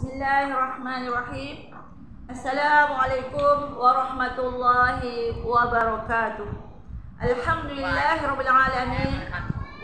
Bismillahirrahmanirrahim. Assalamualaikum warahmatullahi wabarakatuh. Alhamdulillahirabbil alamin.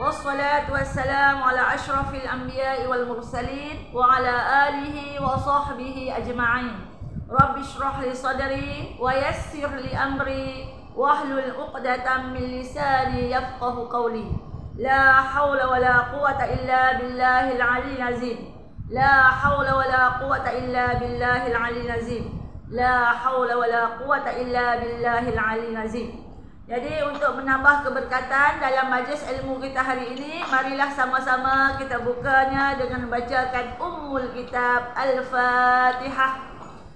Wassalatu wassalamu ala asyrafil anbiya'i wal mursalin wa ala alihi wa sahbihi ajma'in. Rabbi shrah li sadri wa yassir li amri wahlul 'uqdatam min lisani yafqahu qawli. La haula wa la quwwata illa billahil aliyyil azim. La haula wa la quwwata illa billahil aliyyil azim. La haula wa la quwwata illa billahil aliyyil azim. Jadi untuk menambah keberkatan dalam majlis ilmu kita hari ini, marilah sama-sama kita bukanya dengan membacakan Ummul Kitab Al-Fatihah.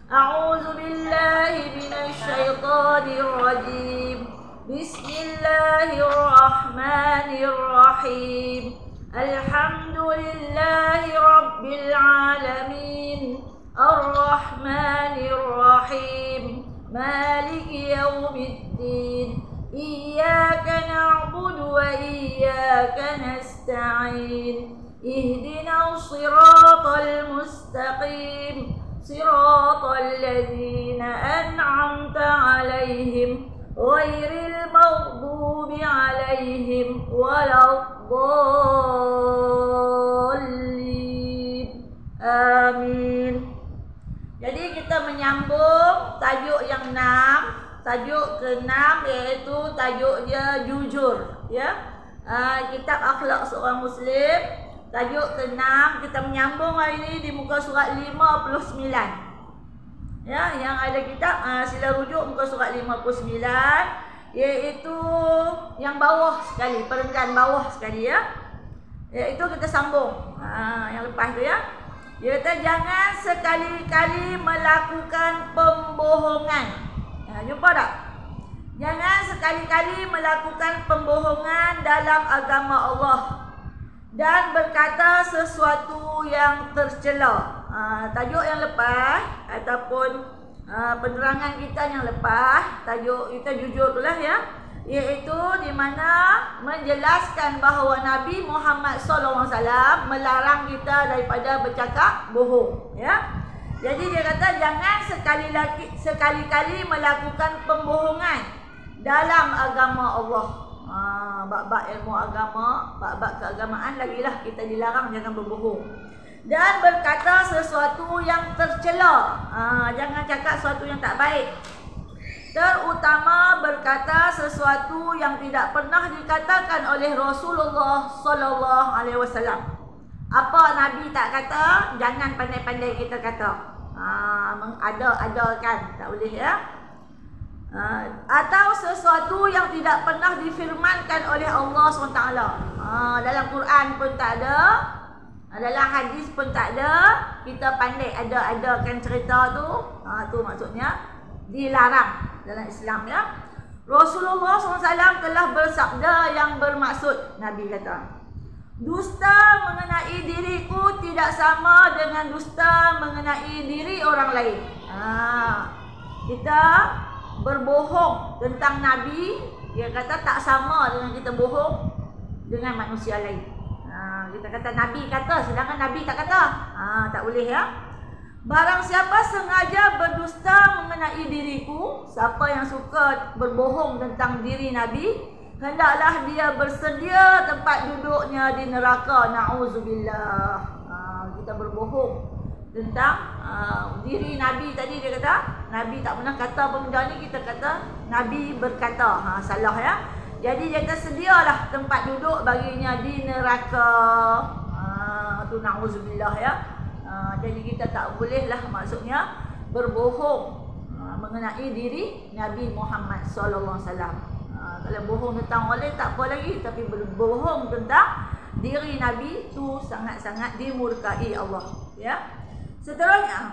A'udzu billahi minasy syaithanir rajim. Bismillahirrahmanirrahim. Alhamdulillahi rabbil alamin. Ar-Rahmanir-Rahim. Maliki yaumiddin. Iyyaka na'budu wa iyyaka nasta'in. Ihdinas siratal mustaqim. Siratal ladzina an'amta 'alaihim ghairil maghdubi 'alaihim waladdallin. Amin. Jadi kita menyambung tajuk yang 6. Tajuk ke-6 iaitu tajuk dia jujur, ya. Kitab akhlak seorang muslim. Tajuk ke-6 kita menyambung hari ini di muka surat 59. Ya, yang ada kitab sila rujuk muka surat 59, iaitu yang bawah sekali, perenggan bawah sekali, ya. Iaitu kita sambung yang lepas tu, ya. Dia kata jangan sekali-kali melakukan pembohongan. Jumpa tak? Jangan sekali-kali melakukan pembohongan dalam agama Allah dan berkata sesuatu yang tercela. Tajuk yang lepas ataupun penerangan kita yang lepas, tajuk kita jujur itulah, ya, iaitu di mana menjelaskan bahawa Nabi Muhammad SAW melarang kita daripada bercakap bohong, ya. Jadi dia kata jangan sekali-kali melakukan pembohongan dalam agama Allah. Bab-bab ilmu agama, bab-bab keagamaan lagilah kita dilarang jangan berbohong. Dan berkata sesuatu yang tercela. Jangan cakap sesuatu yang tak baik. Terutama berkata sesuatu yang tidak pernah dikatakan oleh Rasulullah sallallahu alaihi wasallam. Apa Nabi tak kata, jangan pandai-pandai kita kata. Mengada-adakan, tak boleh, ya. Atau sesuatu yang tidak pernah difirmankan oleh Allah SWT. Dalam Quran pun tak ada, dalam hadis pun tak ada. Kita pandai ada-adakan cerita tu, tu maksudnya dilarang dalam Islam, ya. Rasulullah SAW telah bersabda yang bermaksud, Nabi kata, dusta mengenai diriku tidak sama dengan dusta mengenai diri orang lain. Kita berbohong tentang Nabi, dia kata tak sama dengan kita bohong dengan manusia lain. Kita kata Nabi kata, sedangkan Nabi tak kata. Tak boleh, ya. Barang siapa sengaja berdusta mengenai diriku, siapa yang suka berbohong tentang diri Nabi, hendaklah dia bersedia tempat duduknya di neraka. Na'udzubillah. Kita berbohong tentang diri Nabi tadi. Dia kata Nabi tak pernah kata benda ni, kita kata Nabi berkata. Salah, ya. Jadi dia kata sedialah tempat duduk baginya di neraka. Tu na'udzubillah, ya. Jadi kita tak bolehlah maksudnya berbohong mengenai diri Nabi Muhammad sallallahu alaihi wasallam. Kalau bohong tentang orang lain tak apa lagi, tapi berbohong tentang diri Nabi tu sangat-sangat dimurkai Allah, ya. Seterusnya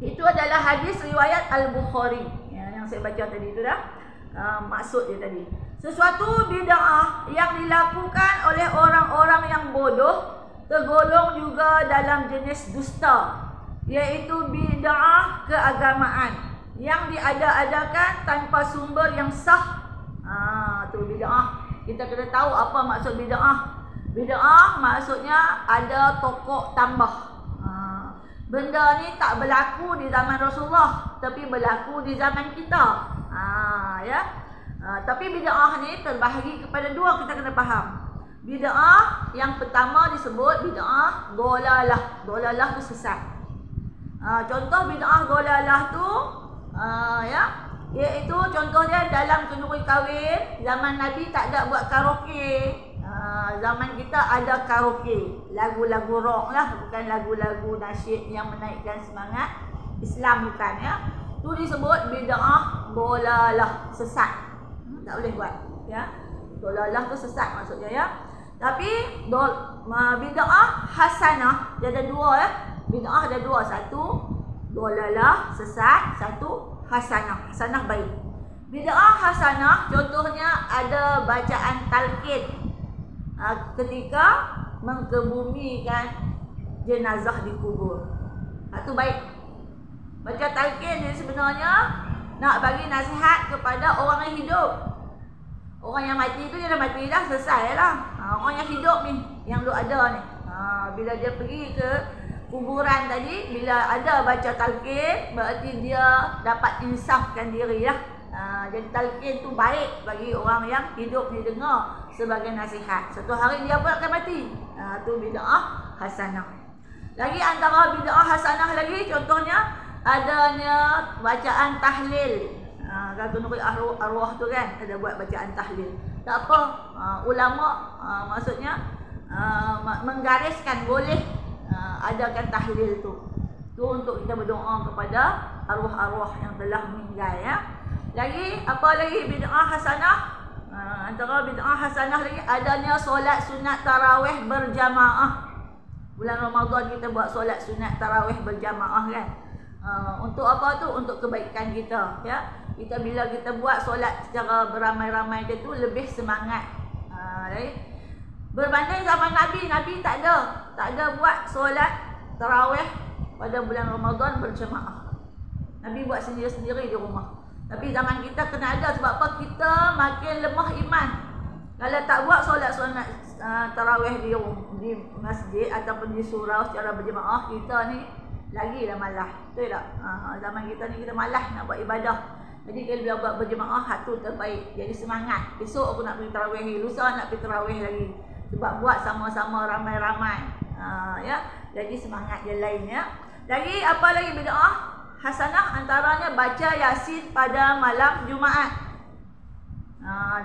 itu adalah hadis riwayat Al-Bukhari, ya, yang saya baca tadi itu dah. Maksud dia tadi, sesuatu bid'ah yang dilakukan oleh orang-orang yang bodoh tergolong juga dalam jenis dusta, iaitu bid'ah keagamaan yang diada-adakan tanpa sumber yang sah. Tu bid'ah. Kita kena tahu apa maksud bid'ah. Bid'ah maksudnya ada pokok tambah. Benda ni tak berlaku di zaman Rasulullah, tapi berlaku di zaman kita. Tapi bid'ah ni terbahagi kepada dua, kita kena faham. Bid'ah yang pertama disebut bid'ah dolalah. Dolalah tu sesat. Contoh bid'ah dolalah tu iaitu contohnya dalam kenduri kahwin, zaman Nabi tak ada buat karaoke. Zaman kita ada karaoke, lagu-lagu rock lah, bukan lagu-lagu nasyid yang menaikkan semangat Islam, bukan ya. Tu disebut bid'ah dolalah, sesat. Tak boleh buat ya. Dolalah tu sesat maksudnya ya. Tapi bid'ah hasanah dia ada dua ya. Bid'ah ada dua, satu dolalah sesat, satu hasanah. Hasanah baik. Bid'ah hasanah contohnya ada bacaan talqin ketika mengkebumikan jenazah di kubur. Itu baik. Baca talqin ni sebenarnya nak bagi nasihat kepada orang yang hidup. Orang yang mati tu dia dah mati dah, selesai lah. Orang yang hidup ni, yang duk ada ni, bila dia pergi ke kuburan tadi, bila ada baca talqin, berarti dia dapat insafkan diri lah. Jadi talqin tu baik bagi orang yang hidup ni dengar sebagai nasihat. Satu hari dia pun akan mati. Tu bid'ah hasanah. Lagi antara bid'ah hasanah lagi, contohnya adanya bacaan tahlil. Kalau kenduri arwah tu kan ada buat bacaan tahlil. Tak apa, ulama maksudnya menggariskan boleh adakan tahlil tu. Tu untuk kita berdoa kepada arwah-arwah yang telah meninggal ya. Lagi apa lagi bid'ah hasanah? Antara bid'ah hasanah lagi adanya solat sunat tarawih berjamaah. Bulan Ramadan kita buat solat sunat tarawih berjamaah kan. Untuk apa tu? Untuk kebaikan kita ya. Kita bila kita buat solat secara beramai-ramai dia tu lebih semangat. Berbanding zaman Nabi, Nabi tak ada buat solat tarawih pada bulan Ramadan berjamaah. Nabi buat sendiri-sendiri di rumah. Tapi zaman kita kena ada, sebab apa? Kita makin lemah iman. Kalau tak buat solat sunat tarawih di masjid ataupun di surau secara berjemaah, kita ni lagilah malas. Betul tak? Zaman kita ni kita malas nak buat ibadah. Jadi kalau bila buat berjemaah, tu terbaik. Jadi semangat. Esok aku nak pergi tarawih, lusa nak pergi tarawih lagi. Sebab buat sama-sama ramai-ramai. Ya. Jadi semangat je lain ya. Lagi apa lagi bid'ah hasanah? Antaranya baca Yasin pada malam Jumaat.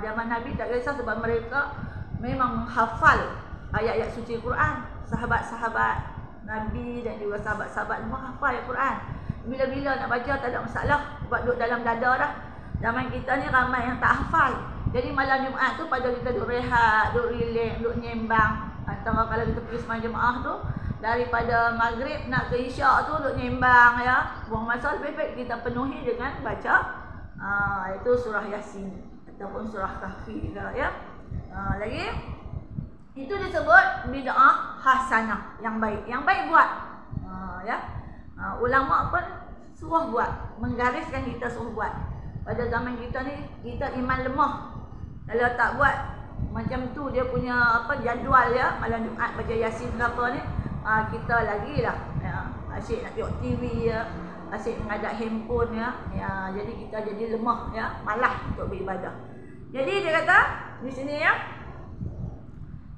Zaman Nabi tak kisah sebab mereka memang menghafal ayat-ayat suci Quran. Sahabat-sahabat Nabi dan juga sahabat-sahabat semua hafal ayat Quran. Bila-bila nak baca tak ada masalah sebab duduk dalam dada dah. Zaman kita ni ramai yang tak hafal. Jadi malam Jumaat tu pada kita duduk rehat, duduk relax, duduk nyembang. Antara kalau kita pergi sembang jemaah tu, daripada maghrib nak ke isyak tu duduk nyembang ya. Buang masa, lebih baik kita penuhi dengan baca itu surah Yasin ataupun surah Kahfi ya. Lagi itu disebut bid'ah hasanah, yang baik. Yang baik buat. Ya. Ulama pun suruh buat, menggariskan kita suruh buat. Pada zaman kita ni, kita iman lemah. Kalau tak buat macam tu dia punya jadual ya, malam Jumaat baca Yasin ke apa ni, kita lagilah ya, asyik nak tengok TV ya, asyik mengadap handphone ya. Jadi kita jadi lemah ya, malas untuk beribadah. Jadi dia kata di sini ya,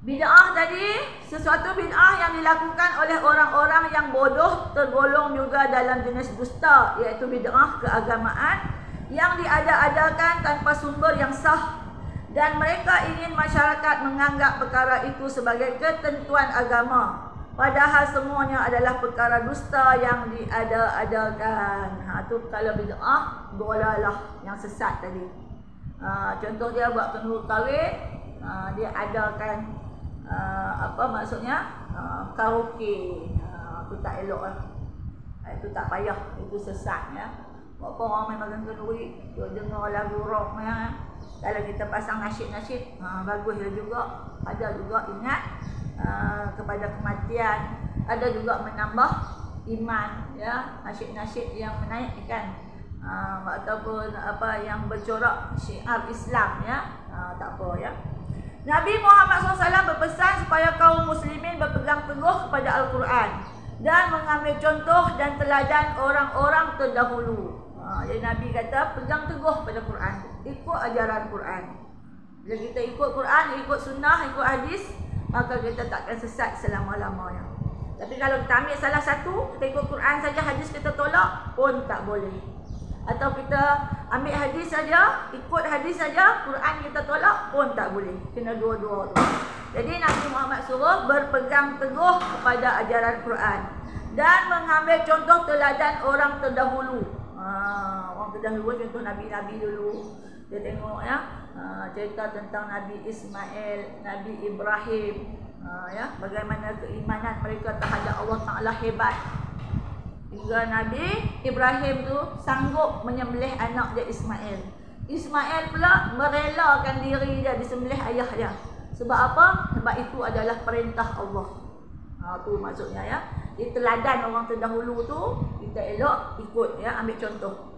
bid'ah tadi sesuatu bid'ah yang dilakukan oleh orang-orang yang bodoh tergolong juga dalam jenis dusta, iaitu bid'ah keagamaan yang diada-adakan tanpa sumber yang sah, dan mereka ingin masyarakat menganggap perkara itu sebagai ketentuan agama, padahal semuanya adalah perkara dusta yang diada-adakan. Itu kalau bid'ah dolalah yang sesat tadi. Contoh dia buat kenduri kahwin, dia adakan maksudnya karaoke. Itu tak elok lah. Itu tak payah, itu sesat ya. Apa orang main makan kenduri, dia dengar lagu rock ya. Kalau kita pasang nasyid-nasyid, bagus juga. Ada juga ingat kepada kematian, ada juga menambah iman ya. Nasyid-nasyid yang menaikkan ataupun yang bercorak syiar Islam ya. Tak apa ya. Nabi Muhammad SAW berpesan supaya kaum muslimin berpegang teguh kepada Al-Quran. dan mengambil contoh dan teladan orang-orang terdahulu. Jadi Nabi kata pegang teguh pada Quran, ikut ajaran Quran. Bila kita ikut Quran, ikut sunnah, ikut hadis, maka kita takkan sesat selama-lamanya. Tapi kalau kita ambil salah satu, kita ikut Quran saja, hadis kita tolak pun tak boleh. Atau kita ambil hadis saja, ikut hadis saja, Quran kita tolak pun tak boleh. Kena dua-dua tu. Jadi Nabi Muhammad suruh berpegang teguh kepada ajaran Quran dan mengambil contoh teladan orang terdahulu. Orang terdahulu contoh Nabi-Nabi dulu. Dia tengok ya, cerita tentang Nabi Ismail, Nabi Ibrahim, ya, bagaimana keimanan mereka terhadap Allah Ta'ala hebat. Hingga Nabi Ibrahim tu sanggup menyembelih anak dia Ismail. Ismail pula merelakan diri dia disembelih ayah dia. Sebab apa? Sebab itu adalah perintah Allah. Tu maksudnya ya. Di teladan orang terdahulu tu kita elok ikut ya, ambil contoh.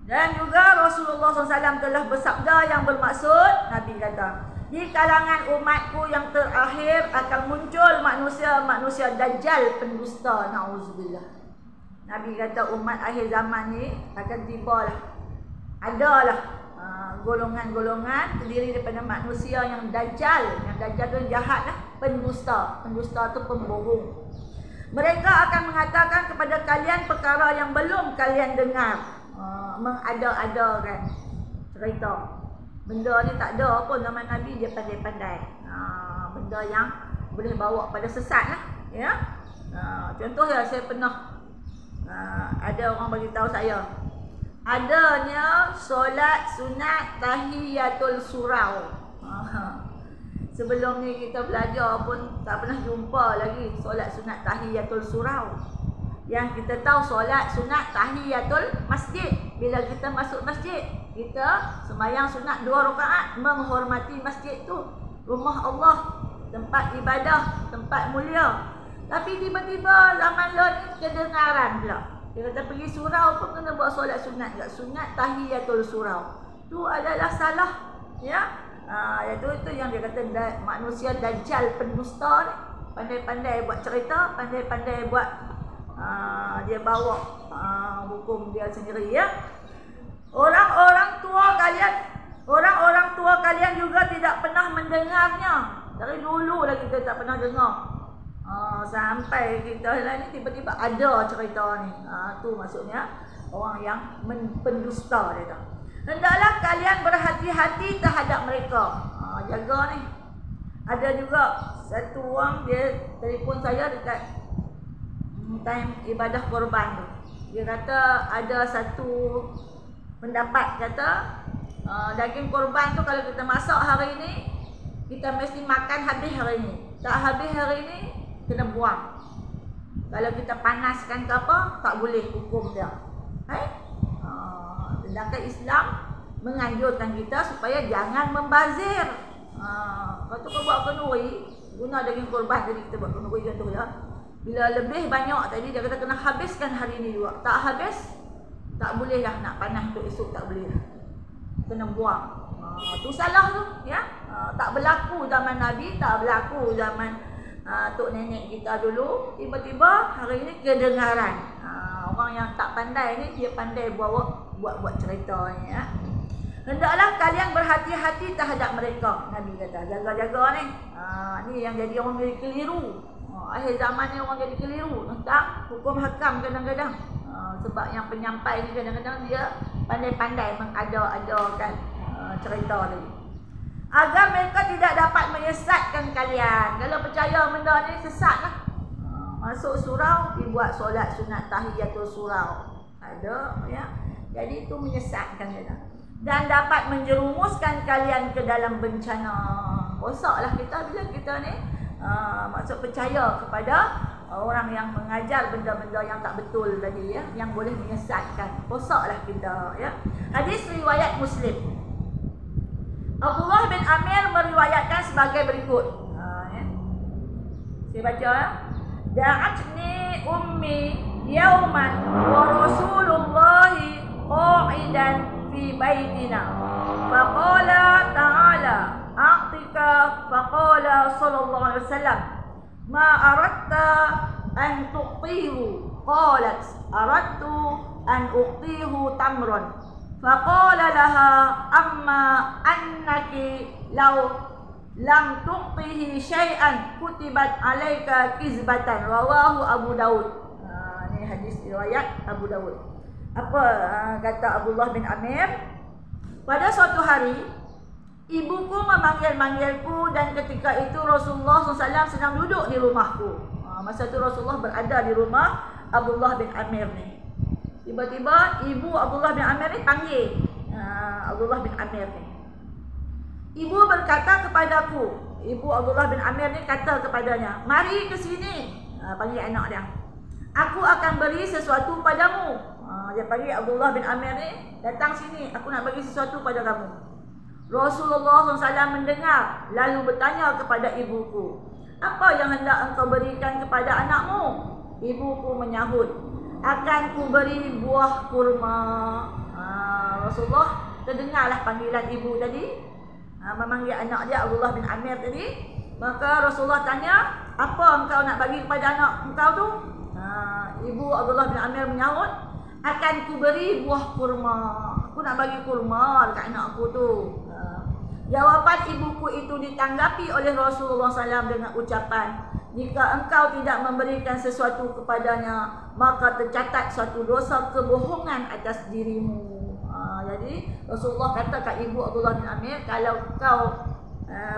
Dan juga Rasulullah SAW telah bersabda yang bermaksud, Nabi kata, di kalangan umatku yang terakhir akan muncul manusia Dajjal pendusta, na'udzubillah. Nabi kata umat akhir zaman ni akan tibalah, adalah golongan-golongan terdiri daripada manusia yang Dajjal. Yang Dajjal tu jahat lah, pendusta. Pendusta tu pembohong. Mereka akan mengatakan kepada kalian perkara yang belum kalian dengar. Mengada-adakan cerita. Benda ni tak ada pun zaman Nabi, dia pandai-pandai. Benda yang boleh bawa pada sesat lah. Ya? Contoh ya, saya pernah ada orang bagi tahu saya, adanya solat sunat tahiyatul surau. Sebelum ni kita belajar pun tak pernah jumpa lagi solat sunat tahiyatul surau. Yang kita tahu solat sunat tahiyatul masjid. Bila kita masuk masjid, kita sembahyang sunat 2 rakaat menghormati masjid tu, rumah Allah, tempat ibadah, tempat mulia. Tapi tiba-tiba zaman lalu ni kedengaran pula, dia kata pergi surau pun kena buat solat sunat juga. Sunat tahiyatul surau tu adalah salah ya. Itu yang dia kata manusia Dajjal pendusta ni. Pandai-pandai buat cerita, pandai-pandai buat dia bawa hukum dia sendiri ya. Orang-orang tua kalian juga tidak pernah mendengarnya. Dari dulu lah kita tak pernah dengar. Sampai kita lah ni tiba-tiba ada cerita ni. Tu maksudnya orang yang pendusta dia tu. Hendaklah kalian berhati-hati terhadap mereka. Jaga ni. Ada juga satu orang dia telefon saya dekat time ibadah korban tu. Dia kata ada satu pendapat kata daging korban tu kalau kita masak hari ni, kita mesti makan habis hari ni. Tak habis hari ni, kena buang. Kalau kita panaskan ke apa, tak boleh hukum dia. Sedangkan Islam menganjurkan kita supaya jangan membazir. Kalau tu kau buat kenduri, guna daging korban tadi kita buat kenduri contoh ya. Bila lebih banyak tadi dia kata kena habiskan hari ni juga. Tak habis, tak boleh dah nak panas untuk esok, tak boleh dah. Kena buang. Tu salah tu ya. Tak berlaku zaman Nabi, tak berlaku zaman tok nenek kita dulu. Tiba-tiba hari ni kedengaran. Orang yang tak pandai ni dia pandai buat cerita ni ya. Hendaklah kalian berhati-hati terhadap mereka. Nabi kata jaga-jaga ni. Ni yang jadi orang jadi keliru. Akhir zaman ni orang jadi keliru tentang hukum hakam kadang-kadang. Sebab yang penyampai ni kadang-kadang dia pandai-pandai mengada-adakan cerita tadi. Agar mereka tidak dapat menyesatkan kalian. Kalau percaya benda ni sesatlah. Masuk surau dibuat solat sunat tahiyatul surau. Ada ya. Jadi itu menyesatkan kita. Dan dapat menjerumuskan kalian ke dalam bencana. Rosaklah kita bila kita ni maksud percaya kepada orang yang mengajar benda-benda yang tak betul tadi ya, yang boleh menyesatkan. Rosaklah kita ya. Hadis riwayat Muslim. Abdullah bin Amir meriwayatkan sebagai berikut. Ya. Saya baca ya. Da'atni ummi yauman wa Rasulullah qa'idan fi baitina. Faqala ta'ala a'tika faqala sallallahu alaihi wasallam ma aradta an tu'tihu. Qalat aradtu an u'tihu tamran. Faqala laha amma annaki law lam tu'tihi syai'an kutibat alaika kizbatan. Rawahu Abu Daud. Ni hadis riwayat Abu Daud. Apa kata Abdullah bin Amir? Pada suatu hari ibuku memanggil-manggilku dan ketika itu Rasulullah SAW sedang duduk di rumahku. Masa itu Rasulullah berada di rumah Abdullah bin Amir ni. Tiba-tiba ibu Abdullah bin Amir ni panggil Abdullah bin Amir ni. Ibu berkata kepadaku, ibu Abdullah bin Amir ni kata kepadanya, mari ke sini. Panggil anak dia. Aku akan beri sesuatu padamu. Dia panggil Abdullah bin Amir ni, datang sini, aku nak bagi sesuatu pada kamu. Rasulullah SAW mendengar lalu bertanya kepada ibuku, apa yang hendak engkau berikan kepada anakmu? Ibuku menyahut, akan ku beri buah kurma. Rasulullah terdengarlah panggilan ibu tadi, memanggil anak dia Abdullah bin Amir tadi. Maka Rasulullah tanya, apa engkau nak bagi kepada anak engkau tu? Ibu Abdullah bin Amir menyahut, akan ku beri buah kurma. Aku nak bagi kurma dekat anak aku tu. Jawapan ibuku itu ditanggapi oleh Rasulullah SAW dengan ucapan, jika engkau tidak memberikan sesuatu kepadanya, maka tercatat suatu dosa kebohongan atas dirimu. Jadi Rasulullah kata kat ibu Abdullah bin Amir, kalau kau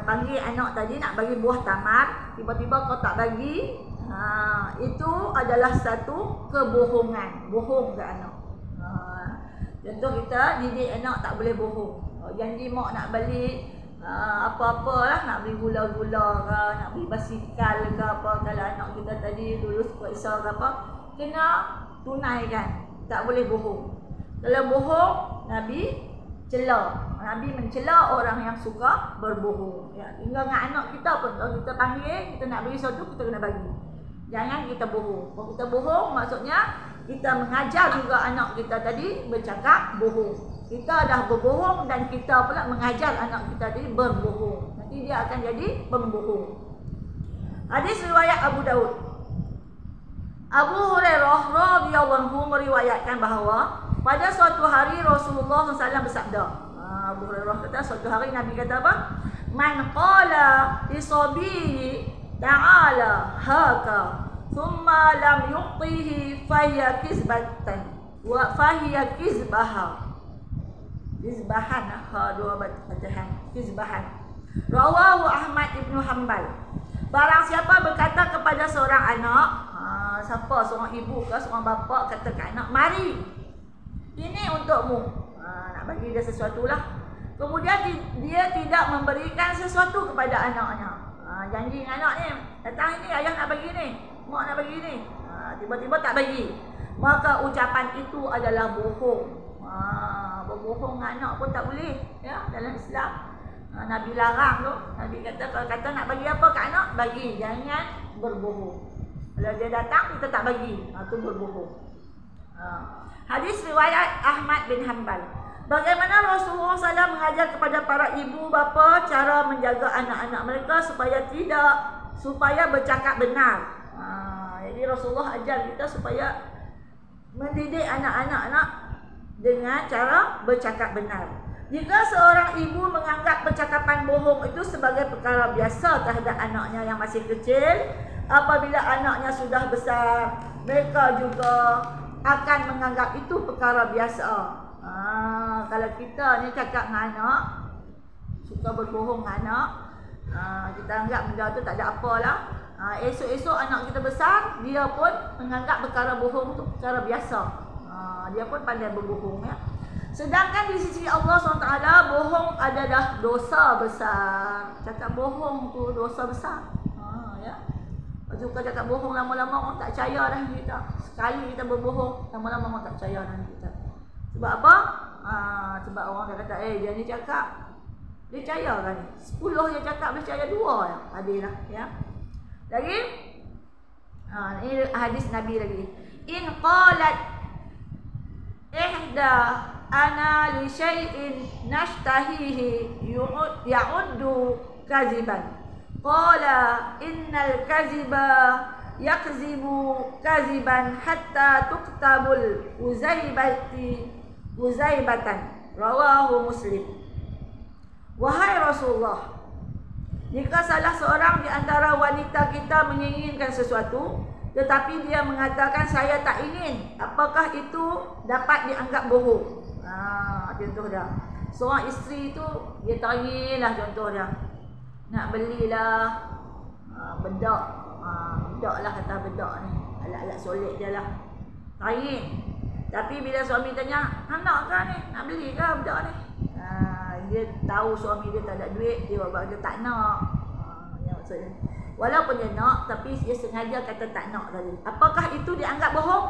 panggil anak tadi nak bagi buah tamar, tiba-tiba kau tak bagi, itu adalah satu kebohongan. Bohong ke anak. Contoh kita didik anak tak boleh bohong. Janji mak nak balik apa-apalah, nak beli gula-gula ke, nak beli basikal ke apa. Kalau anak kita tadi lulus periksa ke apa, kena tunaikan, tak boleh bohong. Kalau bohong, Nabi cela. Nabi mencela orang yang suka berbohong. Ya, tinggal dengan anak kita pun, kalau kita panggil, kita nak bagi sesuatu, kita kena bagi. Jangan kita bohong. Kalau kita bohong, maksudnya kita mengajar juga anak kita tadi bercakap bohong. Kita dah berbohong dan kita pula mengajar anak kita tadi berbohong. Nanti dia akan jadi pembohong. Hadis riwayat Abu Daud. Abu Hurairah radhiyallahu anhu meriwayatkan bahawa pada suatu hari Rasulullah SAW bersabda. Abu Hurairah kata suatu hari Nabi kata apa? Man qala li sabiyi ta'ala haka thumma lam yu'tihi fahiya kizbatan wa fahiya kizbaha. Kizbahan, dua bacaan. Kizbahan. Rawahu Ahmad ibn Hanbal. Barang siapa berkata kepada seorang anak, siapa, seorang ibu ke seorang bapa kata ke anak, mari, ini untukmu, nak bagi dia sesuatu lah. Kemudian dia tidak memberikan sesuatu kepada anaknya. Janji dengan anak ni, datang ini ayah nak bagi ni, mak nak bagi ni, tiba-tiba tak bagi, maka ucapan itu adalah bohong. Berbohong dengan anak pun tak boleh, ya, dalam Islam. Nabi larang tu. Nabi kata kalau kata nak bagi apa kat anak, bagi, jangan berbohong. Kalau dia datang kita tak bagi, itu berbohong. Hadis riwayat Ahmad bin Hanbal. Bagaimana Rasulullah SAW mengajar kepada para ibu bapa cara menjaga anak-anak mereka supaya bercakap benar. Jadi Rasulullah ajar kita supaya mendidik anak-anak dengan cara bercakap benar. Jika seorang ibu menganggap percakapan bohong itu sebagai perkara biasa terhadap anaknya yang masih kecil, apabila anaknya sudah besar, mereka juga akan menganggap itu perkara biasa. Kalau kita ni cakap dengan anak, suka berbohong dengan anak, kita anggap benda tu tak ada apalah. Esok-esok anak kita besar, dia pun menganggap perkara bohong itu perkara biasa. Dia pun pandai berbohong, ya. Sedangkan di sisi Allah SWT, bohong adalah dosa besar. Cakap bohong tu dosa besar. Ya. Suka cakap bohong, lama-lama orang tak percaya dah kita. Sekali kita berbohong, lama-lama orang tak percaya dah kita. Sebab apa? Sebab orang kata, dia ni cakap, dia percaya kan? 10 dia cakap, dia percaya 2 ya. Adil lah, ya. Lagi, ini hadis Nabi lagi. In qalat ihda ana li syai'in nashtahihi ya'uddu kaziban. Qala innal kaziba yakzibu kaziban hatta tuktabul uzaibatan. Rawahu Muslim. Wahai Rasulullah, jika salah seorang di antara wanita kita menginginkan sesuatu, tetapi dia mengatakan saya tak ingin, apakah itu dapat dianggap bohong? Contoh dia. Seorang isteri tu dia tanyalah, contoh dia, nak belilah bedak. Bedak lah, kata bedak ni, alat-alat solek dia lah. Tanya. Tapi bila suami tanya, nak ke ni? Nak beli ke bedak ni? Dia tahu suami dia tak ada duit, dia tak nak. Yang maksudnya, walaupun dia nak, tapi dia sengaja kata tak nak tadi. Apakah itu dianggap bohong?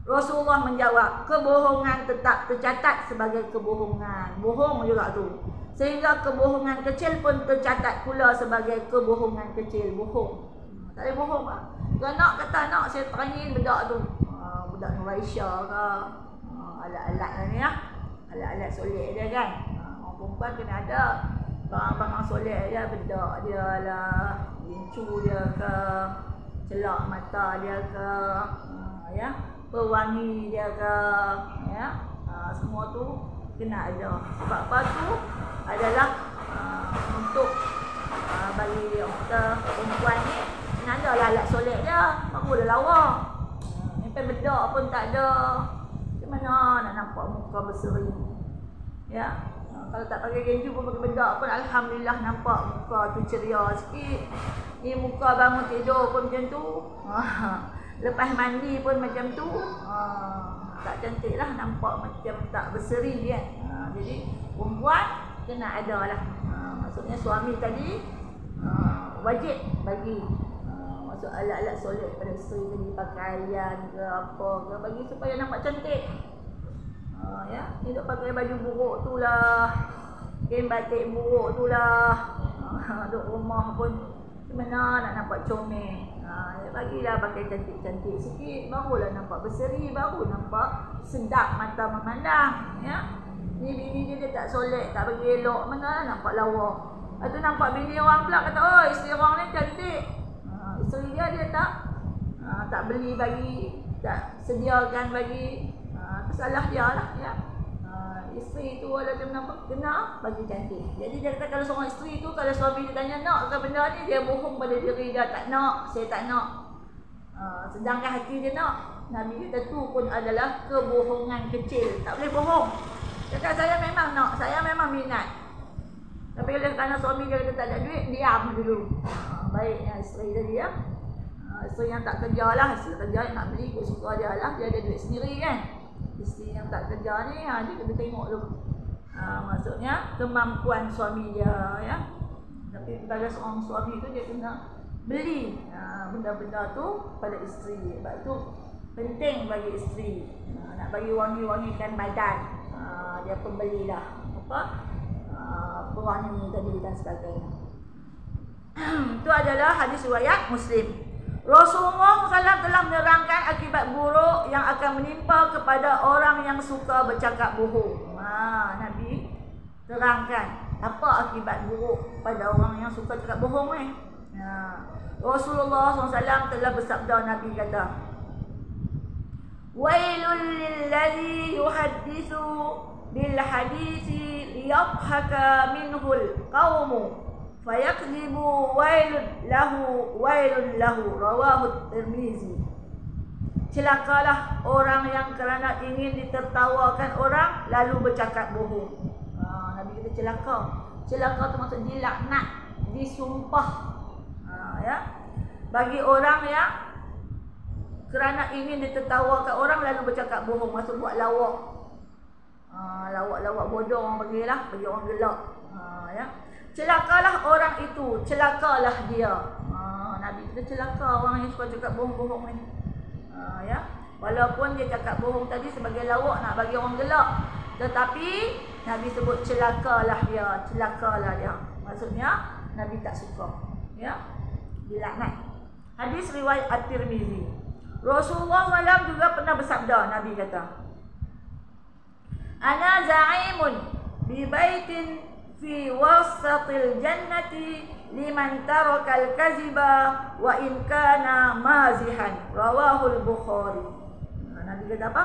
Rasulullah menjawab, kebohongan tetap tercatat sebagai kebohongan. Bohong juga tu. Sehingga kebohongan kecil pun tercatat pula sebagai kebohongan kecil. Bohong. Tak boleh bohong lah. Kalau nak kata nak, saya tanya bedak tu. Bedak Nuraisyah ke. Alat-alat ni lah. Alat-alat solek dia kan. Perempuan kena ada barang-barang solek dia, bedak dia lah, gincu dia ke, celak mata dia ke, ya, pewangi dia ke, ya, semua tu kena ada. Sebab apa tu adalah untuk bagi kita perempuan ni kena ada lah alat solek dia, baru dah lawa. Sampai bedak pun tak ada, macam mana nak nampak muka berseri, ya. Kalau tak pakai gincu pun pakai bedak pun alhamdulillah nampak muka tu ceria sikit. Ni muka bangun tidur pun macam tu. Lepas mandi pun macam tu. Tak cantik lah, nampak macam tak berseri kan. Jadi perempuan kena ada lah. Maksudnya suami tadi wajib bagi maksud alat-alat solek pada isteri tadi, pakaian ke apa ke, bagi supaya nampak cantik. Ya, dia pakai baju buruk tu lah, kain batik buruk tu lah, duduk rumah pun mana nak nampak comel. Ya, bagilah pakai cantik-cantik sikit, barulah nampak berseri, baru nampak sedap mata memandang. Ya, ni bini dia tak solek, tak bagi elok, mana nampak lawa. Lepas tu nampak bini orang pula kata, oh isteri orang ni cantik. Isteri dia tak beli bagi, tak sediakan bagi. Salah dia lah, ya. Isteri tu walaupun nampak kena bagi cantik. Jadi dia kata kalau seorang isteri tu, kalau suami dia tanya nak ke benda ni, dia bohong pada diri dia, tak nak, saya tak nak. Sedangkan hati dia nak. Nabi kata tu pun adalah kebohongan kecil. Tak boleh bohong. Cakap saya memang nak, saya memang minat. Tapi kalau kerana suami dia kata tak ada duit, diam dulu. Baiknya isteri tadi, ya. Isteri yang tak kerja lah, hasil kerja nak beli ikut suka dia lah, dia ada duit sendiri kan. Isteri yang tak kerja ni, dia kena tengok dulu. Maksudnya kemampuan suami dia, ya. Tapi pada seorang suami tu dia kena beli benda-benda tu pada isteri. Sebab tu penting bagi isteri. Nak bagi wangi-wangikan badan, dia pembelilah pewangi tadi dan sebagainya. Itu adalah hadis riwayat Muslim. Rasulullah SAW telah menerangkan akibat buruk yang akan menimpa kepada orang yang suka bercakap bohong. Nabi terangkan apa akibat buruk pada orang yang suka cakap bohong ni. Rasulullah SAW telah bersabda, Nabi kata, wailul lilladzi yuhadditsu bil haditsi liyadhhaka minhul qaumu fayakdzibu wailun lahu rawahu Tirmizi. Celakalah orang yang kerana ingin ditertawakan orang lalu bercakap bohong. Nabi kata celaka. Celaka tu maksud dilaknat, disumpah. Ya. Bagi orang yang kerana ingin ditertawakan orang lalu bercakap bohong, maksud buat lawak. Lawak-lawak bodoh orang bagilah, bagi orang gelak. Ya. Celakalah orang itu, celakalah dia. Nabi kata celaka orang yang suka cakap bohong-bohong ni. Ya. Walaupun dia cakap bohong tadi sebagai lawak nak bagi orang gelak, tetapi Nabi sebut celakalah dia, celakalah dia. Maksudnya Nabi tak suka. Ya. Dilaknat. Hadis riwayat At-Tirmizi. Rasulullah SAW juga pernah bersabda, Nabi kata, ana za'imun bi baitin fi wasatil jannati liman tarakal kaziba wa in kana mazihan. Rawahul Bukhari. Nabi kata apa?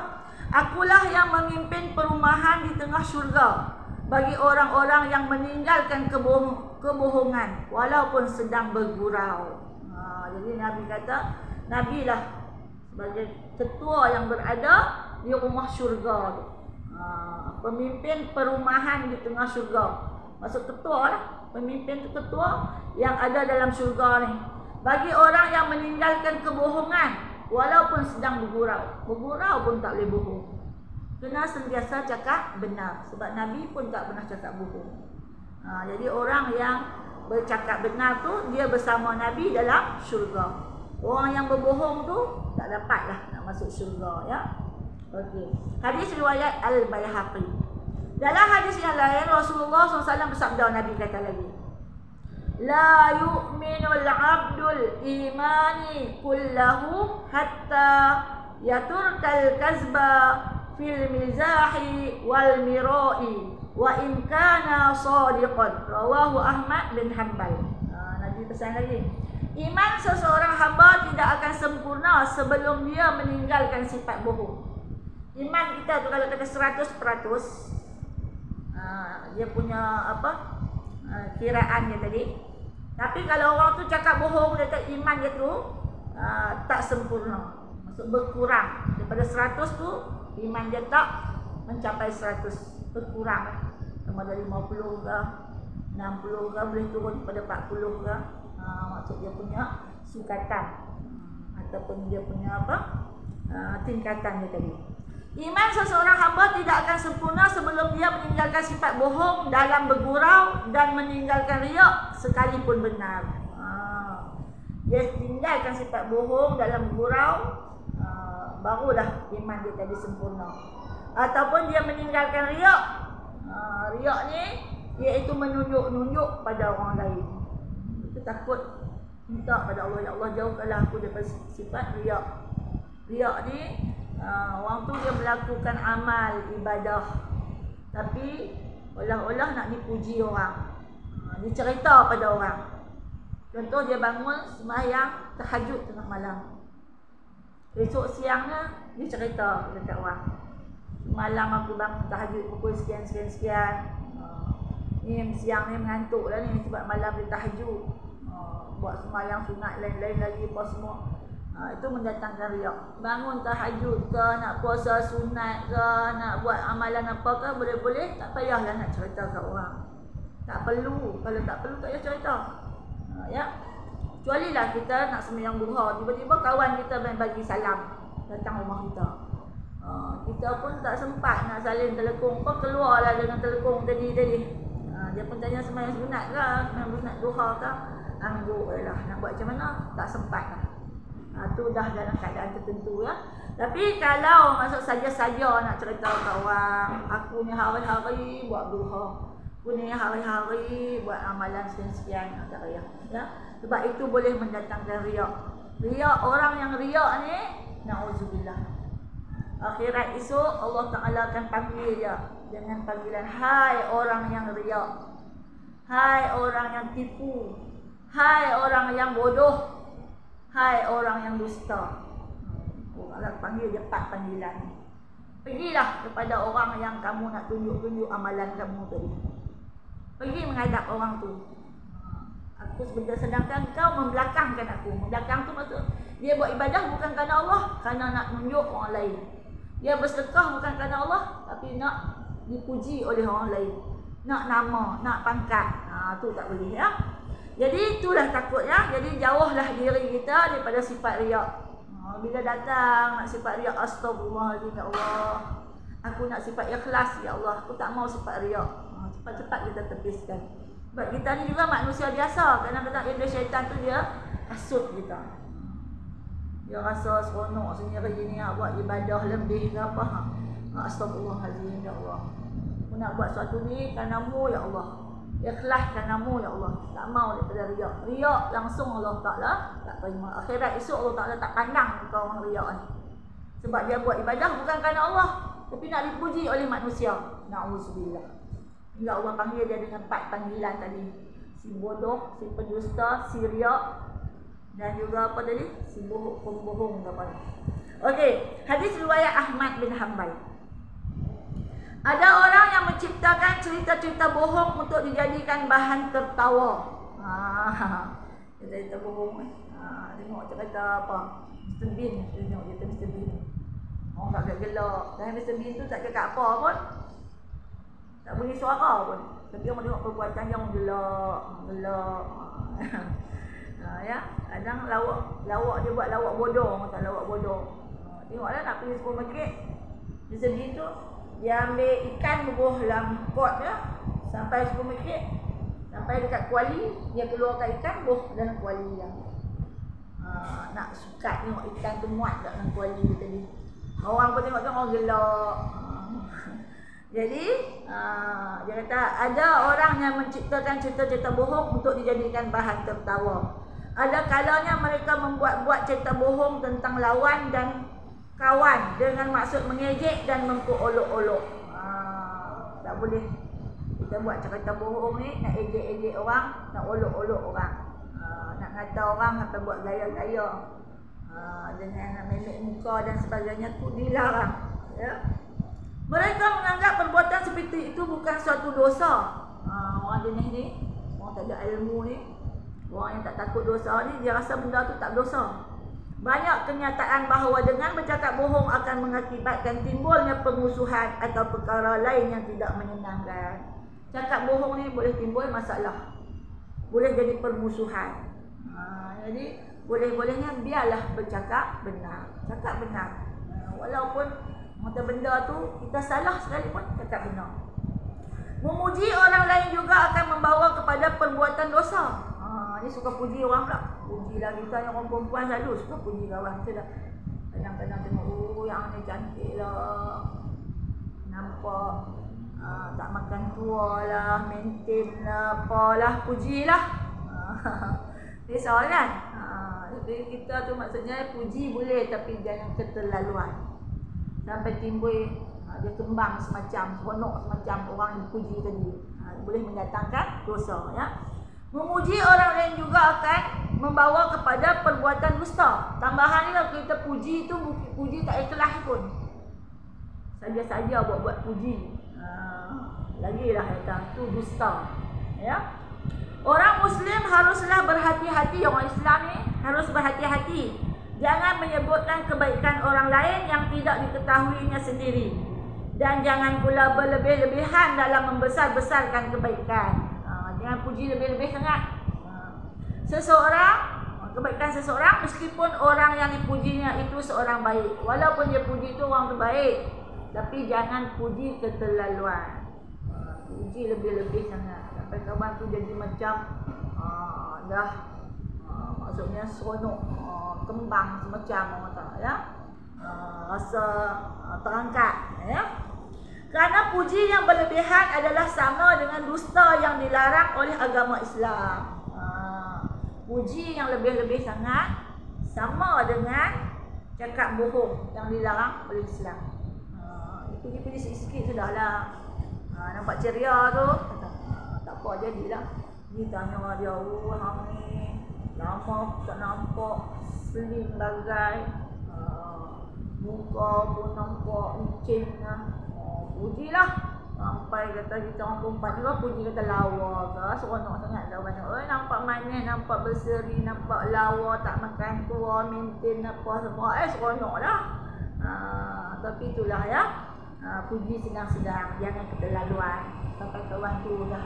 Akulah yang memimpin perumahan di tengah syurga bagi orang-orang yang meninggalkan kebohongan walaupun sedang bergurau. Jadi Nabi kata, Nabi lah sebagai ketua yang berada di rumah syurga tu. Pemimpin perumahan di tengah syurga. Maksud ketua lah. Pemimpin tu ketua yang ada dalam syurga ni. Bagi orang yang meninggalkan kebohongan walaupun sedang bergurau. Bergurau pun tak boleh bohong. Kena sentiasa cakap benar. Sebab Nabi pun tak pernah cakap bohong. Jadi orang yang bercakap benar tu, dia bersama Nabi dalam syurga. Orang yang berbohong tu tak dapatlah nak masuk syurga, ya. Okey. Hadis riwayat Al-Baihaqi. Dalam hadis yang lain Rasulullah SAW bersabda, Nabi kata lagi, la yu'minul abdul imani kullahu hatta yaturkal kazba fil mizahi wal mirai wa in kana sadiqan. Rawahu Ahmad bin Hanbal. Nabi pesan lagi, iman seseorang hamba tidak akan sempurna sebelum dia meninggalkan sifat bohong. Iman kita tu kalau kata 100%, dia punya apa? Kiraan dia tadi. Tapi kalau orang tu cakap bohong, dia kata iman dia tu tak sempurna. Maksud berkurang. Daripada 100 tu iman dia tak mencapai 100, berkurang. Sama ada 50 ke, 60 ke, boleh turun pada 40 ke. Maksud dia punya sukatan ataupun dia punya apa? Tingkatan dia tadi. Iman seseorang hamba tidak akan sempurna sebelum dia meninggalkan sifat bohong dalam bergurau dan meninggalkan riak sekalipun benar. Dia tinggalkan sifat bohong dalam bergurau, barulah iman dia tadi sempurna. Ataupun dia meninggalkan riak. Riak ni iaitu menunjuk-nunjuk pada orang lain. Kita takut minta pada Allah, ya Allah jauhkanlah aku daripada sifat riak. Riak ni orang tu dia melakukan amal ibadah tapi olah-olah nak dipuji orang. Dia cerita pada orang. Contoh dia bangun sembahyang tahajud tengah malam. Esok siangnya dia cerita dekat orang. Malam aku bangun tahajud pukul sekian. Ni siang ni mengantuk lah ni sebab malam dia tahajud. Buat sembahyang sunat lain-lain lagi apa semua. Itu mendatangkan riak. Bangun tahajud ke, nak puasa sunat ke, nak buat amalan apa ke, boleh-boleh, tak payahlah nak cerita kat orang. Tak perlu. Kalau tak perlu, tak payah cerita. Ya. Kecuali lah kita nak sembahyang duha, tiba-tiba kawan kita main bagi salam datang rumah kita. Kita pun tak sempat nak salin telekong, keluarlah dengan telekong tadi. Dia pun tanya sembahyang sunat ke, sembahyang sunat duha ke, angguk lah. Nak buat macam mana? Tak sempat lah. Tu dah dalam keadaan tertentu, ya. Tapi kalau masuk saja-saja nak cerita kat orang, aku ni hari-hari buat duha, aku ni hari-hari buat amalan sekian-sekian, tak payah, ya. Sebab itu boleh mendatangkan riak. Riak, orang yang riak ni, na'udzubillah, akhirat esok Allah Ta'ala akan panggil dia dengan panggilan, hai orang yang riak, hai orang yang tipu, hai orang yang bodoh, hai orang yang dusta. Allah panggil dia 4 panggilan. Pergilah kepada orang yang kamu nak tunjuk-tunjuk amalan kamu tadi. Pergi menghadap orang tu. Aku sedangkan kau membelakangkan aku. Membelakang tu maksud dia buat ibadah bukan kerana Allah, kerana nak tunjuk orang lain. Dia bersedekah bukan kerana Allah, tapi nak dipuji oleh orang lain. Nak nama, nak pangkat. Tu tak boleh, ya. Jadi itulah takutnya. Jadi jauhlah diri kita daripada sifat riak. Bila datang nak sifat riak, astagfirullahaladzim, ya Allah, aku nak sifat ikhlas, ya Allah, aku tak mau sifat riak. Cepat-cepat kita tepiskan. Sebab kita ni juga manusia biasa. Kadang-kadang ada syaitan tu dia hasut kita. Dia rasa seronok sendiri ni, buat ibadah lebih ke apa. Astagfirullahaladzim, ya Allah, aku nak buat sesuatu ni kerana-Mu, ya Allah, ikhlas kerana-Mu, ya Allah, tak mau daripada riak. Riak langsung Allah Ta'ala tak terima. Akhirat esok Allah Ta'ala tak pandang muka orang riak ni. Sebab dia buat ibadah bukan kerana Allah, tapi nak dipuji oleh manusia. Na'udzubillah. Hingga Allah panggil dia dengan 4 panggilan tadi. si bodoh, si pendusta, si riak, dan juga apa tadi? Si pembohong apa. Okey, hadis riwayat Ahmad bin Hanbal. Ada orang yang menciptakan cerita-cerita bohong untuk dijadikan bahan tertawa. Cerita bohong tengok cerita apa? Mr. Bean, tengok cerita Mr. Bean. Orang tak gelak. Dan Mr. Bean tu tak cakap apa pun. Tak bunyi suara pun. Tapi orang tengok perbuatan yang gelak. Ya, kadang lawak dia buat lawak bodoh, orang tak lawak bodoh. Tengoklah nak pergi supermarket. Mr. Bean tu dia ambil ikan bubuh dalam pot dia sampai supermarket, sampai dekat kuali, dia keluarkan ikan bubuh dalam kuali dia. Nak sukat tengok ikan tu muat kat dalam kuali dia tadi. Orang pun tengok orang gelak. Jadi dia kata ada orang yang menciptakan cerita-cerita bohong untuk dijadikan bahan tertawa. Ada kalanya mereka membuat-buat cerita bohong tentang lawan dan kawan dengan maksud mengejek dan memperolok-olok. Tak boleh kita buat cerita bohong ni, nak ejek-ejek orang, nak olok-olok orang, nak ngata orang atau buat gaya-gaya dengan memek muka dan sebagainya, tu dilarang, ya. Mereka menganggap perbuatan seperti itu bukan suatu dosa. Orang jenis ni, orang tak ada ilmu ni, orang yang tak takut dosa ni, dia rasa benda tu tak dosa. Banyak kenyataan bahawa dengan bercakap bohong akan mengakibatkan timbulnya permusuhan atau perkara lain yang tidak menyenangkan. Cakap bohong ni boleh timbul masalah, boleh jadi permusuhan. Jadi boleh-bolehnya biarlah bercakap benar. Cakap benar, walaupun mata benda tu kita salah sekalipun, cakap benar. Memuji orang lain juga akan membawa kepada perbuatan dosa. Ni suka puji orang pula. Puji lah kita yang orang perempuan selalu suka puji kawan kita dah. Kadang-kadang tengok, yang ni cantik lah, nampak tak makan tua lah, maintain lah, apalah, pujilah. Risau kan? Jadi kita tu maksudnya puji boleh, tapi jangan keterlaluan. Sampai timbul dia kembang semacam seronok semacam orang yang puji tadi, boleh mendatangkan dosa, ya. Memuji orang lain juga akan membawa kepada perbuatan dusta. Tambahan ni kalau kita puji tu, puji tak ikhlas pun, saja-saja buat puji, lagilah kata tu dusta, ya. Orang Muslim haruslah berhati-hati, orang Islam ni harus berhati-hati. Jangan menyebutkan kebaikan orang lain yang tidak diketahuinya sendiri. Dan jangan pula berlebih-lebihan dalam membesar-besarkan kebaikan. Jangan puji lebih-lebih sangat. Kebaikan seseorang, meskipun orang yang dipujinya itu seorang baik, walaupun dia puji itu orang tu baik, tapi jangan puji keterlaluan. Puji lebih-lebih sangat sampai kawan tu jadi macam maksudnya seronok, kembang semacam orang tak, ya. Rasa terangkat, ya. Kerana puji yang berlebihan adalah sama dengan dusta yang dilarang oleh agama Islam. Puji yang lebih-lebih sangat sama dengan cakap bohong yang dilarang oleh Islam. Puji-puji sikit-sikit sudahlah. Nampak ceria tu, tak apa, jadilah. Dia tanya dia, hang ni lama tak nampak, slim bagai, muka pun nampak licin lah. Pujilah. Sampai kata kita orang perempuan juga puji, kata lawa ke, seronok sangat kawan. Nampak manis, nampak berseri, nampak lawa, tak makan tua, maintain apa semua, seronok lah. Tapi itulah, ya. Puji sedang-sedang, jangan keterlaluan sampai kawan tu dah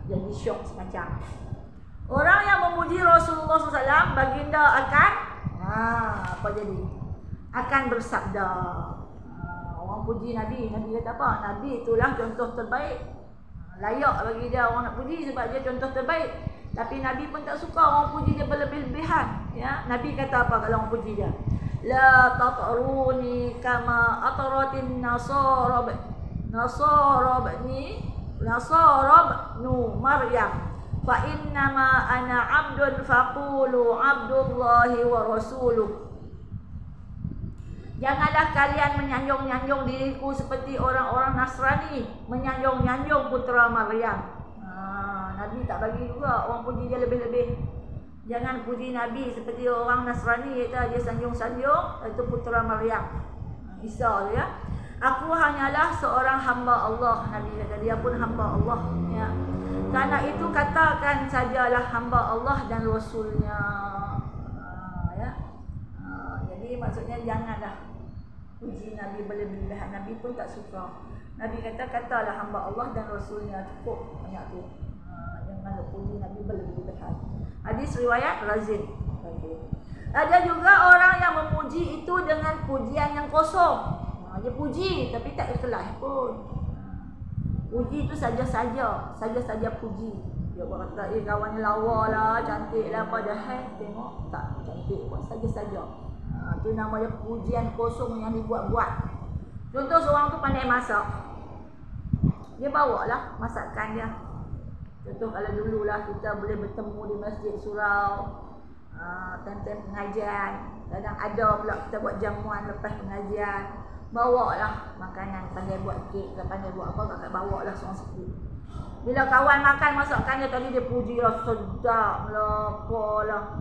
jadi syok semacam. Orang yang memuji Rasulullah SAW, baginda akan apa jadi? Akan bersabda. Orang puji Nabi, Nabi kata apa? Nabi itulah contoh terbaik. Layak bagi dia orang nak puji sebab dia contoh terbaik. Tapi Nabi pun tak suka orang puji dia berlebih-lebihan, ya. Nabi kata apa kalau orang puji dia? La tatruni kama atratin nasara nu Maryam. Fa innama ana abdun faqulu abdullahi wa rasuluh. Janganlah kalian menyanjung-nyanjung diriku seperti orang-orang Nasrani menyanjung-nyanjung putera Maryam. Nabi tak bagi juga orang puji dia lebih-lebih. Jangan puji Nabi seperti orang Nasrani iaitu dia sanjung-sanjung itu putera Maryam, Isa tu ya. Aku hanyalah seorang hamba Allah, Nabi kata dia pun hamba Allah ya. Karena itu katakan sajalah hamba Allah dan Rasulnya. Ya. Jadi maksudnya janganlah puji Nabi berlebihan. Nabi pun tak suka. Nabi kata katalah hamba Allah dan Rasulnya, cukup banyak tu. Jangan puji Nabi berlebihan. Hadis riwayat Razin. Ada juga orang yang memuji itu dengan pujian yang kosong. Dia puji tapi tak ikhlas pun. Puji itu saja-saja puji. Dia kata kawannya lawa lah, cantik lah, padahal tengok tak cantik pun, saja-saja. Itu namanya pujian kosong yang dibuat-buat. Contoh seorang tu pandai masak. Dia bawalah masakan dia. Contoh kalau dululah kita boleh bertemu di masjid surau, time-time pengajian, kadang ada pula kita buat jamuan lepas pengajian, bawalah makanan, pandai buat kek ke pandai buat apa, kakak bawalah seorang sikit. Bila kawan makan masakan dia tadi, dia puji lah, sedap lah, apalah.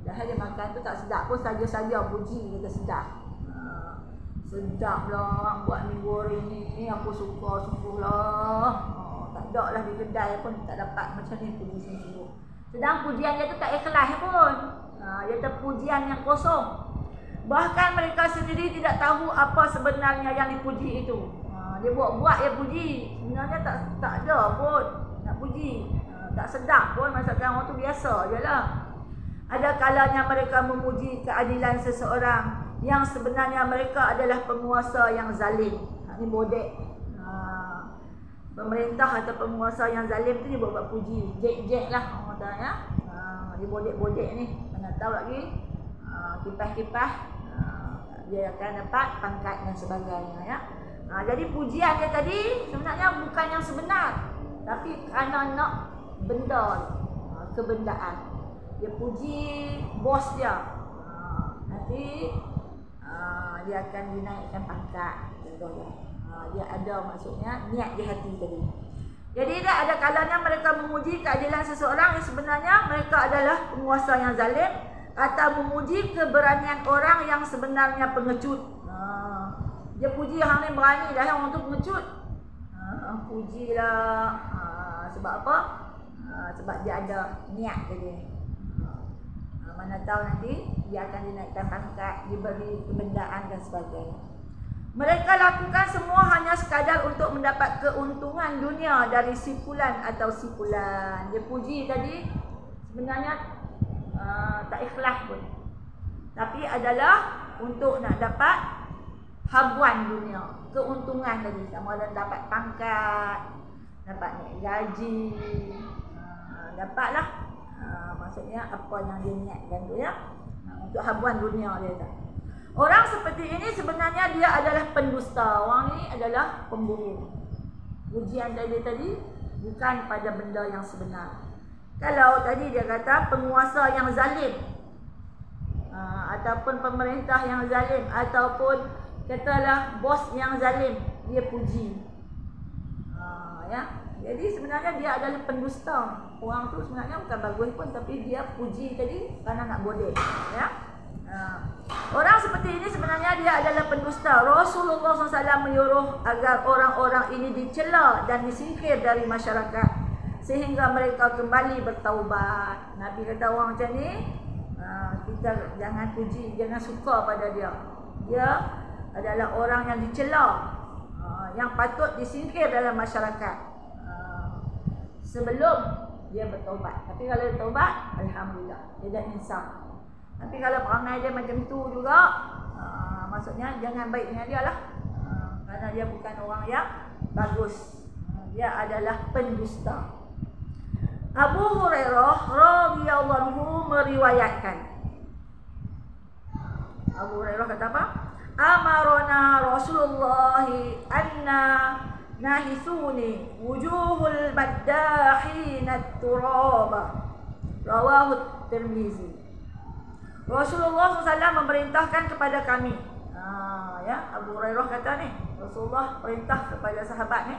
Dah dia makan tu tak sedap pun, saja-saja puji, kata sedap. Sedap lah buat mi goreng ni, aku suka sungguh lah. Tak ada lah di kedai pun tak dapat macam ni puji sungguh. Sedang pujian dia tu tak ikhlas pun. Dia terpujian yang kosong. Bahkan mereka sendiri tidak tahu apa sebenarnya yang dipuji itu. Dia buat-buat dia puji, sebenarnya tak ada pun nak puji. Tak sedap pun, masakan orang tu biasa je lah. Ada kalanya mereka memuji keadilan seseorang yang sebenarnya mereka adalah penguasa yang zalim. Ini bodek. Pemerintah atau penguasa yang zalim tu dia buat puji. Jek-jek lah orang kata ya. Dia bodek-bodek ni. Mana tahu lagi. Kipas-kipas. Dia akan dapat pangkat dan sebagainya ya. Jadi pujian dia tadi sebenarnya bukan yang sebenar. Tapi kerana nak benda, kebendaan. Dia puji bos dia. Nanti dia akan dinaikkan pangkat. Contohnya. Dia ada maksudnya niat di hati tadi. Jadi tak ada kalanya mereka memuji keadilan seseorang yang sebenarnya mereka adalah penguasa yang zalim, atau memuji keberanian orang yang sebenarnya pengecut. Dia puji hang ni berani dah, orang tu pengecut. Pujilah. Sebab apa? Sebab dia ada niat tadi. Mana tahu nanti dia akan dinaikkan pangkat, diberi kebendaan dan sebagainya. Mereka lakukan semua hanya sekadar untuk mendapat keuntungan dunia dari sipulan atau sipulan. Dia puji tadi sebenarnya tak ikhlas pun. Tapi adalah untuk nak dapat habuan dunia, keuntungan tadi. Sama ada dapat pangkat, dapat naik gaji, dapatlah maksudnya apa yang dia niatkan tu ya, untuk habuan dunia dia tak. Orang seperti ini sebenarnya dia adalah pendusta. Orang ni adalah pembohong. Pujian tadi bukan pada benda yang sebenar. Kalau tadi dia kata penguasa yang zalim, ataupun pemerintah yang zalim, ataupun katalah bos yang zalim, dia puji. Ya. Jadi sebenarnya dia adalah pendusta. Orang tu sebenarnya bukan bagus pun, tapi dia puji tadi kerana nak bodek. Ya. Orang seperti ini sebenarnya dia adalah pendusta. Rasulullah SAW menyuruh agar orang-orang ini dicela dan disingkir dari masyarakat sehingga mereka kembali bertaubat. Nabi kata orang macam ni, kita jangan puji, jangan suka pada dia. Dia adalah orang yang dicela, yang patut disingkir dalam masyarakat sebelum dia bertaubat. Tapi kalau dia taubat, alhamdulillah, dia dah insaf. Tapi kalau perangai dia macam tu juga, maksudnya jangan baik dengan dia lah. Kerana dia bukan orang yang bagus. Dia adalah pendusta. Abu Hurairah radhiyallahu anhu meriwayatkan. Abu Hurairah kata apa? Amarona Rasulullah anna nahisuni wujuhul maddahinat turaba. Rawahu Tirmizi. Rasulullah SAW memerintahkan kepada kami. Ya, Abu Hurairah kata ni, Rasulullah perintah kepada sahabat ni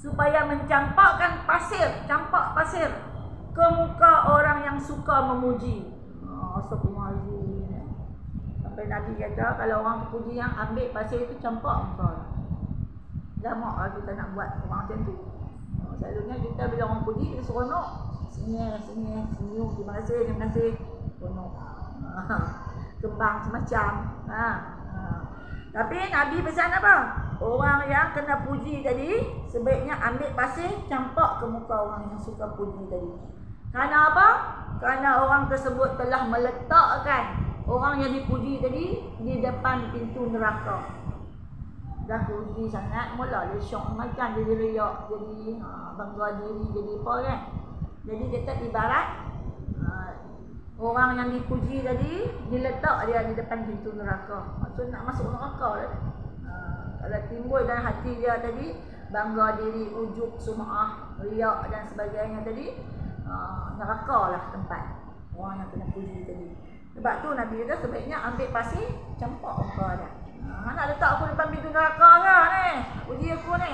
supaya mencampakkan pasir, campak pasir ke muka orang yang suka memuji. Astagfirullahaladzim. Sampai Nabi kata kalau orang puji yang ambil pasir itu campak muka. Jamak lah kita nak buat orang macam tu. Selalunya kita bila orang puji kita seronok. Senyum, terima kasih. Seronok. Kembang semacam. Tapi Nabi pesan apa? Orang yang kena puji tadi sebaiknya ambil pasir campak ke muka orang yang suka puji tadi. Kerana apa? Kerana orang tersebut telah meletakkan orang yang dipuji tadi di depan pintu neraka. Dah puji sangat, mula dia syok makan, jadi riak, jadi bangga diri, jadi apa kan. Jadi dia tak ibarat orang yang dipuji tadi diletak dia di depan pintu neraka. Maksud nak masuk neraka lah. Kalau timbul dalam hati dia tadi bangga diri, ujub, sum'ah, riak dan sebagainya tadi, neraka lah tempat orang yang kena puji tadi. Sebab tu Nabi kata sebaiknya ambil pasir campak muka dia. Nak letak aku depan pintu neraka ke ni? Puji aku ni.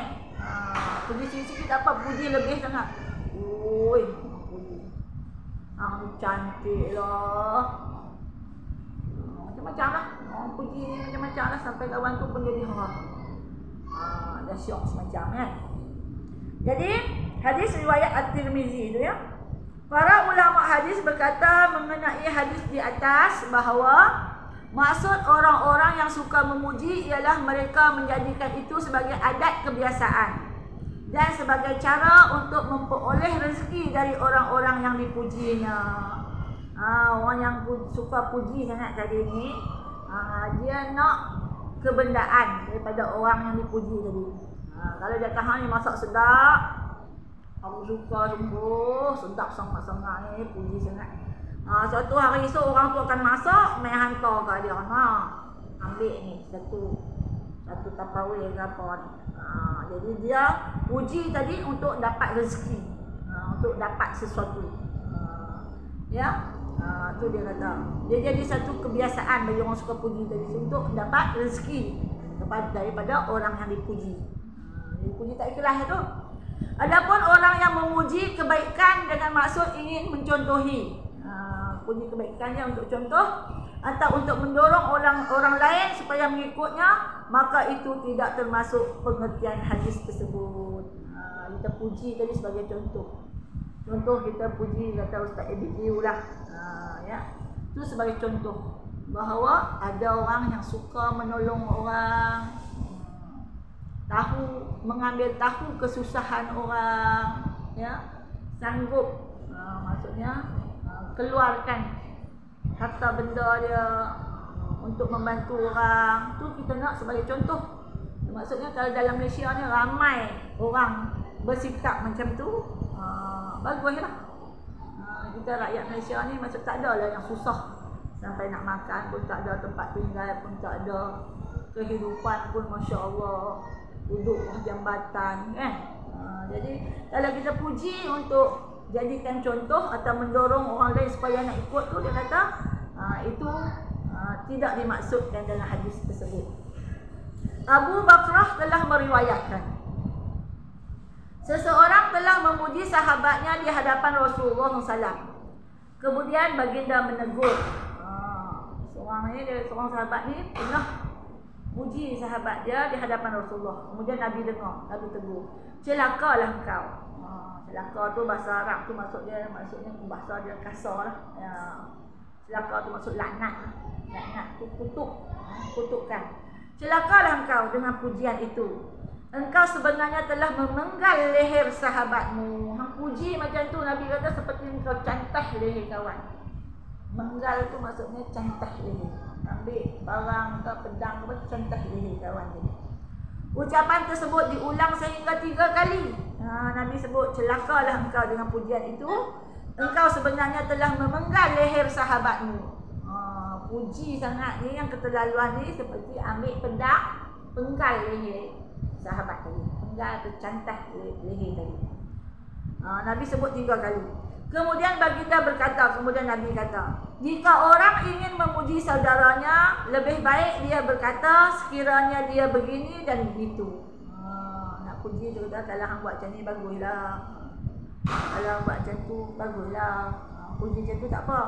Puji sikit-sikit dapat puji lebih sangat. Oi, puji. Cantik lah. Macam-macam lah. Orang puji ni macam-macam lah. Sampai kawan tu pun jadi dah syok semacam kan. Jadi hadis riwayat At-Tirmizi tu ya. Para ulama hadis berkata mengenai hadis di atas bahawa maksud orang-orang yang suka memuji ialah mereka menjadikan itu sebagai adat kebiasaan dan sebagai cara untuk memperoleh rezeki dari orang-orang yang dipujinya. Orang yang suka puji sangat tadi ni, dia nak kebendaan daripada orang yang dipuji tadi. Kalau dia tahan ni masak sedap, aku suka sungguh, sedap sangat-sangat ni, puji sangat. Suatu hari esok orang tu akan masak, main hantar kat dia. Ambil ni satu tapawai ke apa ni. Jadi dia puji tadi untuk dapat rezeki, untuk dapat sesuatu. Tu dia kata. Dia jadi satu kebiasaan bagi orang suka puji tadi untuk dapat rezeki daripada orang yang dipuji. Dipuji tak ikhlas tu. Adapun orang yang memuji kebaikan dengan maksud ingin mencontohi, puji kebaikannya untuk contoh atau untuk mendorong orang lain supaya mengikutnya, maka itu tidak termasuk pengertian hadis tersebut. Kita puji tadi sebagai contoh. Contoh kita puji kata Ustaz ABU lah. Itu sebagai contoh bahawa ada orang yang suka menolong orang, mengambil tahu kesusahan orang, sanggup maksudnya keluarkan harta benda dia untuk membantu orang. Tu kita nak sebagai contoh. Maksudnya kalau dalam Malaysia ni ramai orang bersikap macam tu, baguslah. Kita rakyat Malaysia ni macam tak ada lah yang susah. Sampai nak makan pun tak ada, tempat tinggal pun tak ada, kehidupan pun Masya Allah, duduk jambatan kan. Jadi kalau kita puji untuk jadikan contoh atau mendorong orang lain supaya nak ikut tu, dia kata itu tidak dimaksudkan dalam hadis tersebut. Abu Bakrah telah meriwayatkan, seseorang telah memuji sahabatnya di hadapan Rasulullah SAW. Kemudian baginda menegur. Seorang sahabat ni pernah puji sahabat dia di hadapan Rasulullah. Kemudian Nabi dengar, Nabi tegur, celakalah engkau. Celaka tu bahasa Arab tu maksudnya bahasa dia kasar lah. Celaka tu maksud laknat. Laknat tu kutukan. Celakalah engkau dengan pujian itu. Engkau sebenarnya telah memenggal leher sahabatmu. Hang puji macam tu, Nabi kata seperti engkau cantah leher kawan. Menggal tu maksudnya cantah leher. Ambil barang ke pedang ke cantah leher kawan dia. Ucapan tersebut diulang sehingga 3 kali. Nabi sebut celakalah engkau dengan pujian itu. Engkau sebenarnya telah memenggal leher sahabatmu. Puji sangat ni, yang keterlaluan ni seperti ambil pedang penggal leher sahabat tadi. Penggal atau cantah leher tadi. Nabi sebut 3 kali. Kemudian baginda berkata, Nabi kata, jika orang ingin memuji saudaranya, lebih baik dia berkata sekiranya dia begini dan begitu. Nak puji tu kata, kalau hang buat macam ni baguslah. Kalau buat macam tu baguslah. Puji macam tu tak apa.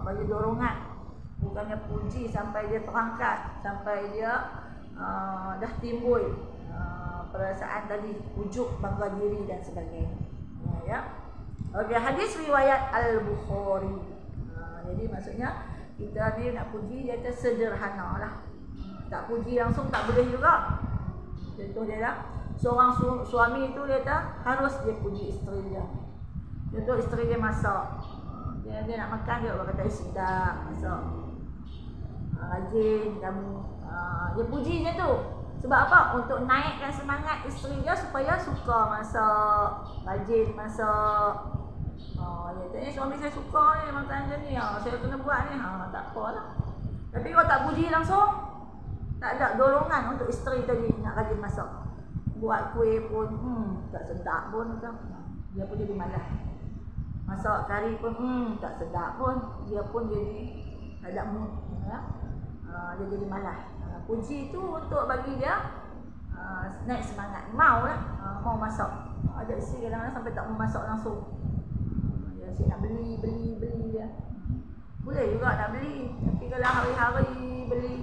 Bagi dorongan. Bukannya puji sampai dia terangkat, sampai dia dah timbul perasaan tadi ujub, bangga diri dan sebagainya. Ya. Okey, hadis riwayat Al-Bukhari. Jadi maksudnya kita ni nak puji dia tu sederhana lah. Tak puji langsung tak boleh juga. Contoh dia lah, seorang suami tu dia tak harus dia puji isteri dia. Contoh isteri dia masak. Dia nak makan, dia kata sedap masak. Rajin kamu. Dia puji je tu. Sebab apa? Untuk naikkan semangat isteri dia supaya suka masak, rajin masak. Dia tanya suami saya suka ni makan macam ni, saya kena buat ni. Tak apa lah. Tapi kalau tak puji langsung, tak ada dorongan untuk isteri tadi nak rajin masak. Buat kuih pun tak sedap pun macam. Dia pun jadi malas. Masak kari pun tak sedap pun. Dia pun jadi tak ada mood ya. Dia jadi malas. Puji tu untuk bagi dia naik semangat. Mau lah, mau masak. Ada isteri kadang-kadang sampai tak mau masak langsung. Dia asyik nak beli dia. Boleh juga nak beli. Tapi kalau hari-hari beli,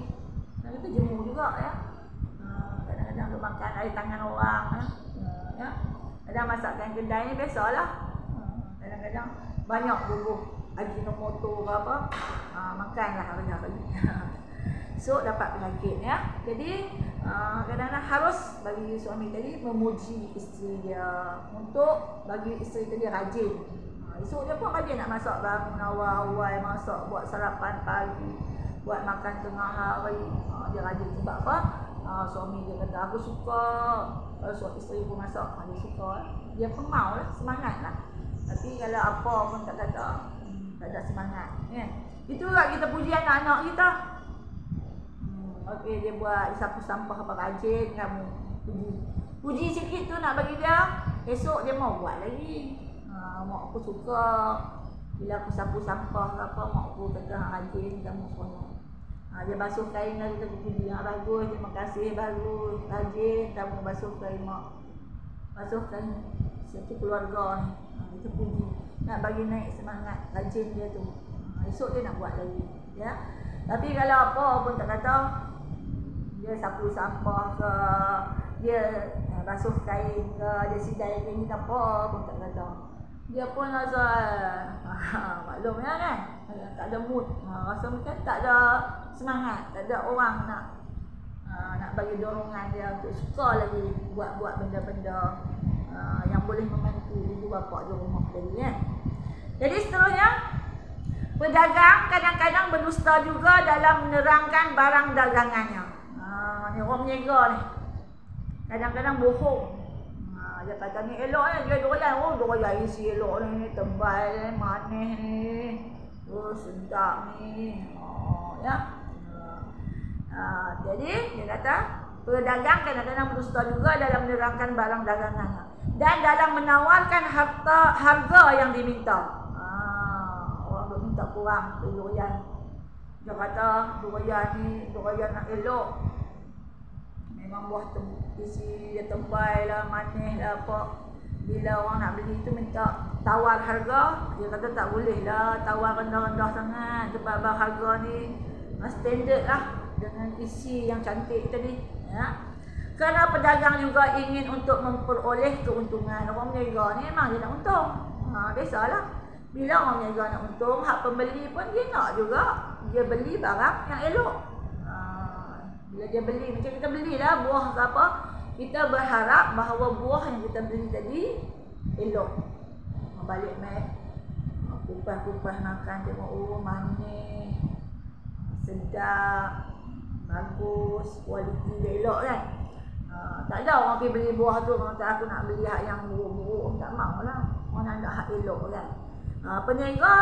kita jemur juga ya. Kadang-kadang dia makan air tangan orang ya. Kadang masakkan kedai ni biasalah. Kadang-kadang banyak bubuh ajinomoto ke apa. Makanlah hari-hari. So dapat penyakit ya. Jadi kadang-kadang harus bagi suami tadi memuji isteri dia untuk bagi isteri tadi rajin. Esok dia pun rajin nak masak, bangun awal-awal masak, buat sarapan pagi, buat makan tengah hari. Dia rajin sebab apa? Suami dia kata aku suka. Kalau isteri pun masak, dia suka. Dia pun mau lah, semangat lah. Tapi kalau apa pun tak kata, tak ada semangat ya. Itu lah kita puji anak-anak kita. Okey, dia buat sapu sampah apa rajin, kamu puji sikit tu nak bagi dia, esok dia mau buat lagi. Mak aku suka bila aku sapu sampah ke apa, mak aku kata rajin kamu seronok. Dia basuh kain lagi, kita puji, bagus, terima kasih, bagus, rajin kamu basuh kain mak. Basuh kain satu keluarga ni. Kita puji, nak bagi naik semangat rajin dia tu. Esok dia nak buat lagi ya. Tapi kalau apa pun tak kata, dia sapu sampah ke, dia basuh kain ke, dia sidai kain apa pun tak kata. Dia pun rasa maklum ya kan, tak ada mood, rasa macam tak ada semangat, tak ada orang nak bagi dorongan dia untuk suka lagi buat benda-benda yang boleh membantu ibu bapa di rumah tadi ya. Jadi seterusnya, pedagang kadang-kadang berdusta juga dalam menerangkan barang dagangannya. Ni orang niaga ni kadang-kadang bohong. Dia kata ni elok ni, dia doyan. Doyan isi elok ni, tebal ni, manis ni, sedap ni. Ya. Jadi dia kata pedagang kadang-kadang berdusta juga dalam menerangkan barang dagangannya dan dalam menawarkan harga yang diminta. Orang duk minta kurang tu doyan. Dia kata doyan ni, doyan nak elok. Memang buah isi dia tebal lah, manis lah apa. Bila orang nak beli tu minta tawar harga, dia kata tak boleh lah tawar rendah-rendah sangat. Sebab harga ni standard lah dengan isi yang cantik tadi ya. Kerana pedagang juga ingin untuk memperoleh keuntungan. Orang berniaga ni memang dia nak untung. Biasalah. Bila orang berniaga nak untung, hak pembeli pun dia nak juga. Dia beli barang yang elok. Bila dia beli, macam kita belilah buah ke apa, kita berharap bahawa buah yang kita beli tadi elok. Balik mai kupas-kupas makan, tengok manis, sedap, bagus, kualiti dia elok kan. Tak ada orang pergi beli buah tu kata aku nak beli hak yang buruk-buruk, tak mau lah. Orang nak hak elok kan. Peniaga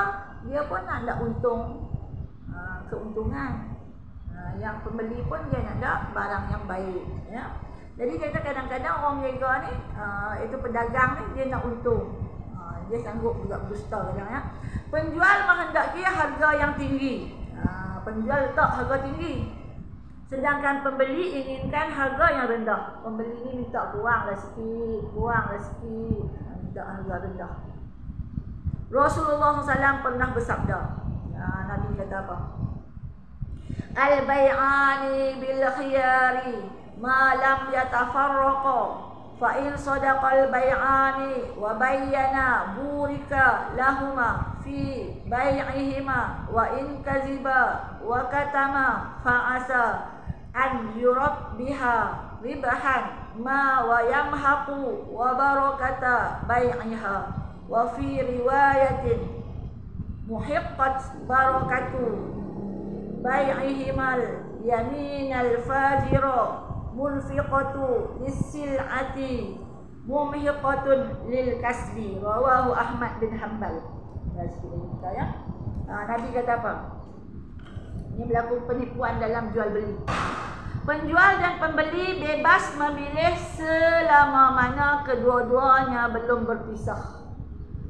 dia pun nak untung, keuntungan. Yang pembeli pun dia nak ada barang yang baik ya. Jadi kita kadang-kadang orang berniaga ni, itu pedagang ni dia nak untung. Dia sanggup juga berdusta kadang ya. Penjual menghendaki harga yang tinggi. Penjual letak harga tinggi. Sedangkan pembeli inginkan harga yang rendah. Pembeli ni minta kuranglah sikit. harga rendah. Rasulullah SAW pernah bersabda, Nabi kata apa? Al-bay'ani bil khiyari ma lam yatafarraqa fa in sadaqal bay'ani wa bayyana burika lahuma fi bay'ihima wa in kaziba wa katama fa asa an yurab biha ribahan ma wa yamhaqu wa barakata bay'iha wa fi riwayatin muhiqqat barakatu bay'ihimal yaminal fajira munfiqatu lis-sil'ati mumhiqatun lil kasbi. Rawahu Ahmad bin Hanbal. Nabi kata apa? Ini berlaku penipuan dalam jual beli. Penjual dan pembeli bebas memilih selama mana kedua-duanya belum berpisah.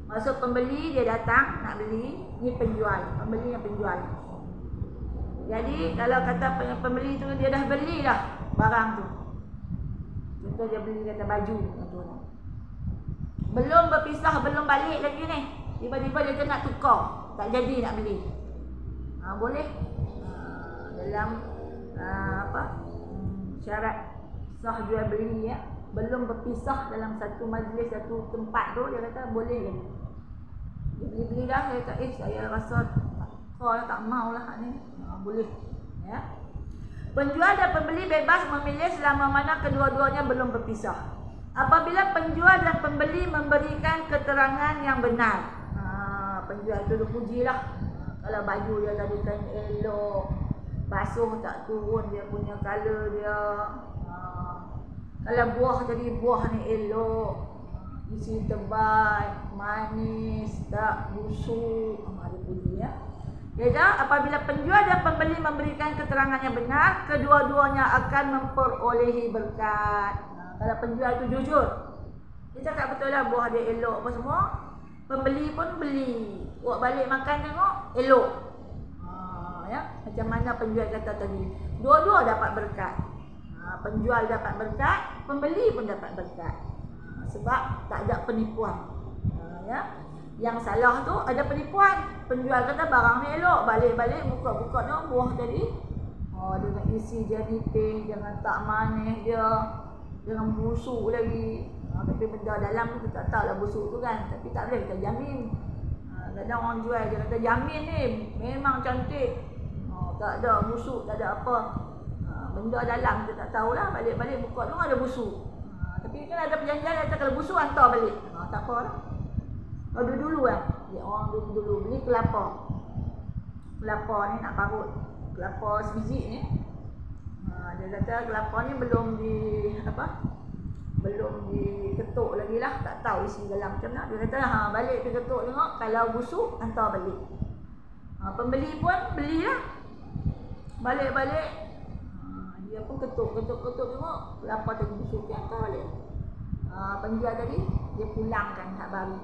Maksud pembeli dia datang nak beli, ni penjual, pembeli yang penjual. Jadi kalau kata pembeli tu dia dah beli dah barang tu. Contoh dia beli kata baju contohnya. Belum berpisah, belum balik lagi ni. Tiba-tiba dia nak tukar, tak jadi nak beli. Boleh. Dalam syarat sah jual beli ya, belum berpisah dalam satu majlis, satu tempat tu dia kata boleh lagi. Dia beli-beli dah, dia kata saya rasa tak maulah ni. Boleh ya. Penjual dan pembeli bebas memilih selama mana kedua-duanya belum berpisah. Apabila penjual dan pembeli memberikan keterangan yang benar, penjual tu dia pujilah. Kalau baju dia tadi kan elok, basuh tak turun dia punya color dia. Kalau buah tadi buah ni elok, isi tebal, manis, tak busuk, dia puji ya. Jadi apabila penjual dan pembeli memberikan keterangan yang benar, kedua-duanya akan memperolehi berkat. Kalau penjual tu jujur, dia cakap betul lah buah dia elok apa semua, pembeli pun beli, buat balik makan tengok elok. Ya, macam mana penjual kata tadi, dua-dua dapat berkat. Penjual dapat berkat, pembeli pun dapat berkat. Sebab tak ada penipuan. Ya. Yang salah tu ada penipuan. Penjual kata barang ni elok, balik-balik buka-buka ni buah tadi. Dengan isi dia nipis, dengan tak manis dia, dengan busuk lagi. Tapi benda dalam tu tak tahu lah busuk tu kan. Tapi tak boleh kita jamin. Kadang orang jual dia kata jamin ni memang cantik. Tak ada busuk, tak ada apa. Benda dalam kita tak tahulah, balik-balik buka tu ada busuk. Tapi kan ada perjanjian kata kalau busuk hantar balik. Tak apa lah. Kalau dulu kan, orang dulu beli kelapa. Kelapa ni nak parut. Kelapa sebiji ni. Dia kata kelapa ni belum diketuk lagi lah. Tak tahu isi dalam macam mana. Dia kata balik pergi ketuk tengok. Kalau busuk, hantar balik. Pembeli pun belilah. Balik-balik. Dia pun ketuk tengok. Kelapa tadi busuk, dia hantar balik. Penjual tadi, dia pulangkan hak baru.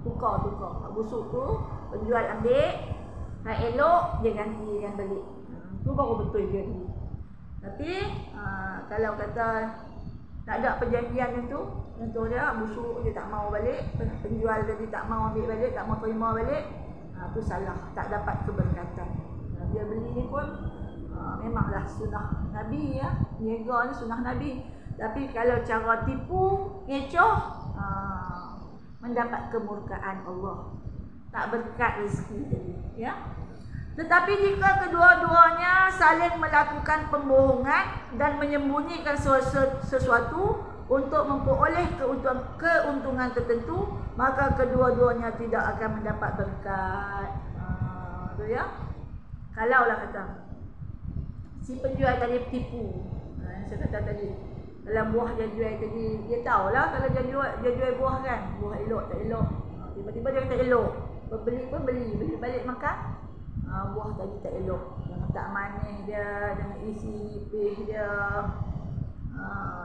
Tukar. Hak busuk tu penjual ambil, hak elok dia gantikan balik. Tu baru betul dia ni. Tapi kalau kata tak ada perjanjian tu, contoh dia busuk dia tak mau balik, penjual tadi tak mau ambil balik, tak mau terima balik, tu salah, tak dapat keberkatan. Dia beli ni pun memanglah sunnah Nabi ya. Niaga ni sunnah Nabi. Tapi kalau cara tipu, ngecoh, mendapat kemurkaan Allah, tak berkat rezeki tadi ya. Tetapi jika kedua-duanya saling melakukan pembohongan dan menyembunyikan sesuatu untuk memperoleh keuntungan tertentu, maka kedua-duanya tidak akan mendapat berkat. Tu ya. Kalaulah kata si penjual tadi tipu, yang saya kata tadi, dalam buah dia jual tadi, dia tahulah kalau dia jual buah kan, buah elok tak elok. Tiba-tiba dia kata elok. Pembeli pun beli balik makan. Buah tadi tak elok. Dengan tak manis dia, dengan isi nipis dia,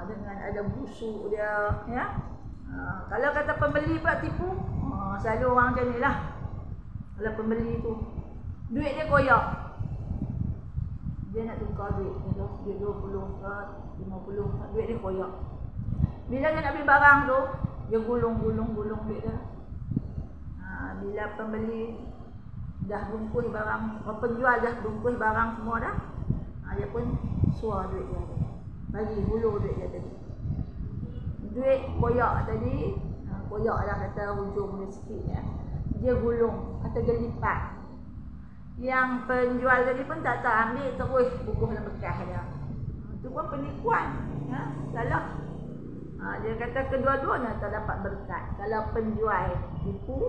dengan ada busuk dia, ya. Kalau kata pembeli pula tipu, selalu orang macam ni lah. Kalau pembeli tu duit dia koyak, dia nak tukar duit dia 20 ke 50, duit dia koyak. Bila dia nak beli barang tu, Dia gulung duit dia. Bila pembeli dah bungkus barang, penjual dah bungkus barang semua dah, dia pun suar duit dia, bagi hulur duit dia tadi. Duit koyak tadi, koyak lah kata hujung dia sikit ya, dia gulung atau dia lipat. Yang penjual tadi pun tak ambil, terus bungkus dalam bekas dia. Itu pun penipuan ya, salah. Dia kata kedua-duanya tak dapat berkat. Kalau penjual tipu,